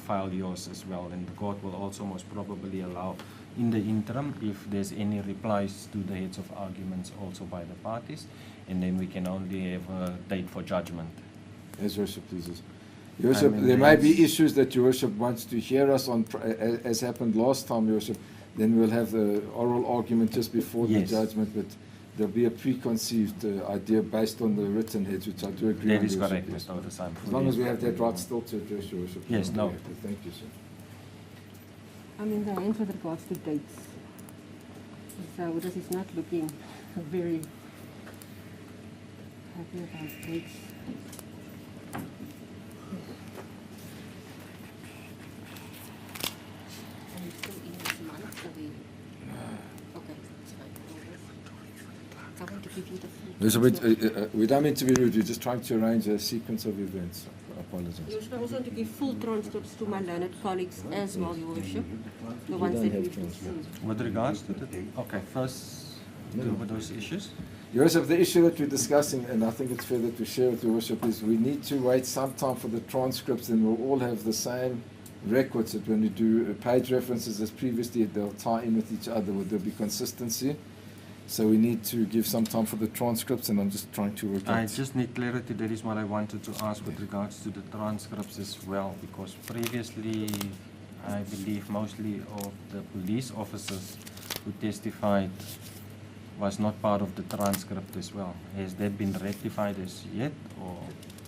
file yours as well. And the court will also most probably allow, in the interim, if there's any replies to the heads of arguments also by the parties, and then we can only have a date for judgment. As Your Worship pleases. Your Worship, there may be issues that Your Worship wants to hear us on, as happened last time, Your Worship. Then we'll have the oral argument just before the judgment, but there'll be a preconceived idea based on the written heads, which I do agree with. That is correct, Mr. Otis. As long as we have that right still to address, Your Worship. Yes, no. Thank you, sir. I'm in the hands with regards to dates. So this is not looking very happy about dates. We don't mean to be rude, we're just trying to arrange a sequence of events. I apologize. Your Worship, I also want to give full transcripts to my learned colleagues as well, Your Worship. The ones that we've received. With regards to the... Okay, first deal with those issues? Your Worship, the issue that we're discussing, and I think it's fair that we share with Your Worship, is we need to wait some time for the transcripts, and we'll all have the same records that when we do page references as previously, they'll tie in with each other, will there be consistency? So we need to give some time for the transcripts, and I'm just trying to work I out. just need clarity. That is what I wanted to ask with regards to the transcripts as well, because previously, I believe mostly of the police officers who testified was not part of the transcript as well. Has that been rectified as yet, or?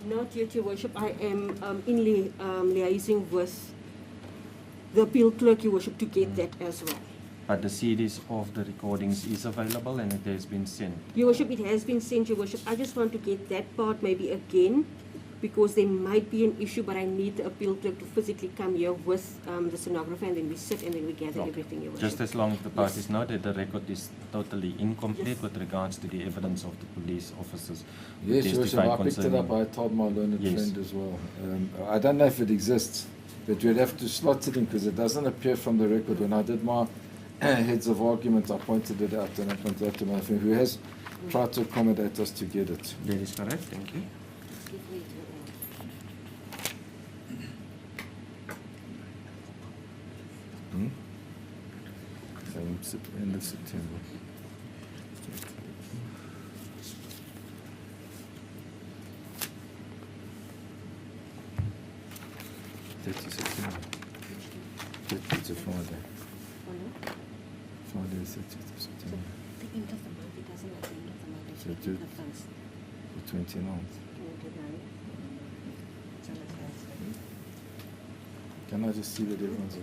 Not yet, Your Worship. I am liaising with the appeal clerk, Your Worship, to get that as well. But the CDs of the recordings is available and it has been sent. Your Worship, it has been sent, Your Worship. I just want to get that part maybe again, because there might be an issue, but I need the appeal clerk to physically come here with the stenographer, and then we sit and then we gather everything, Your Worship. Just as long as the parties know that the record is totally incomplete with regards to the evidence of the police officers who Yes, Your Worship, testified I picked it concerning. up. I told my learned Yes. friend as well. I don't know if it exists, but we'd have to slot it in because it doesn't appear from the record. When I did my heads of argument, I pointed it out, and I pointed out to my friend who has tried to accommodate us to get it. That is correct, thank you. End of September. September. It's a Friday. Friday, 30th of September. The end of the month, it doesn't at the end of the month, it's So the do- end of the month. The 29th. Can I just see that everyone's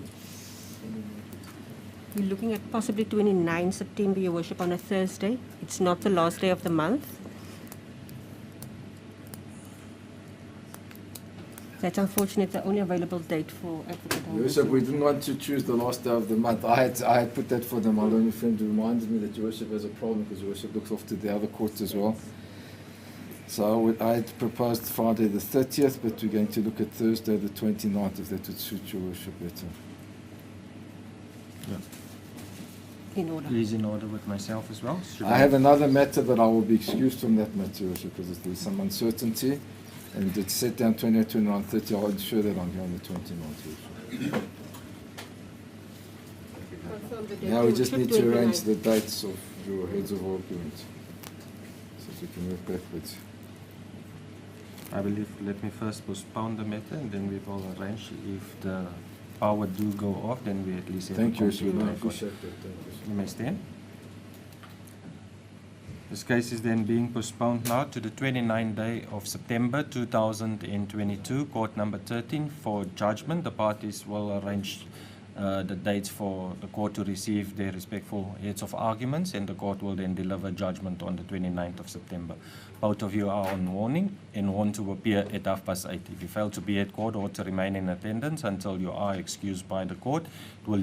We're looking at possibly 29 September, Your Worship, on a Thursday. It's not the last day of the month. That's unfortunate, the only available date for Advocate Your Worship, we didn't want to choose the last day of the month. I had put that for them. My only friend reminded me that Your Worship has a problem because Your Worship looks after the other courts as well. So I had proposed Friday the 30th, but we're going to look at Thursday the 29th if that would suit Your Worship better. in order. Please in order with myself as well. Should I have another matter that I will be excused from that matter, Your Worship, because there's some uncertainty. And it's set down 28, 29, 30. I'll ensure that I'm here on the 29th. Your Worship. Confirm the date, Now we Your just Worship, need to arrange 29. the dates of your heads of argument so that we can work backwards. I believe, let me first postpone the matter and then we will arrange if the power do go off, then we at least have Thank a you, complete Your Worship. I record. appreciate that. Thank you. You may stand. This case is then being postponed now to the 29th day of September 2022, court number 13 for judgment. The parties will arrange the dates for the court to receive their respectful heads of arguments, and the court will then deliver judgment on the 29th of September. Both of you are on warning and warned to appear at 8:30. If you fail to be at court or to remain in attendance until you are excused by the court, it will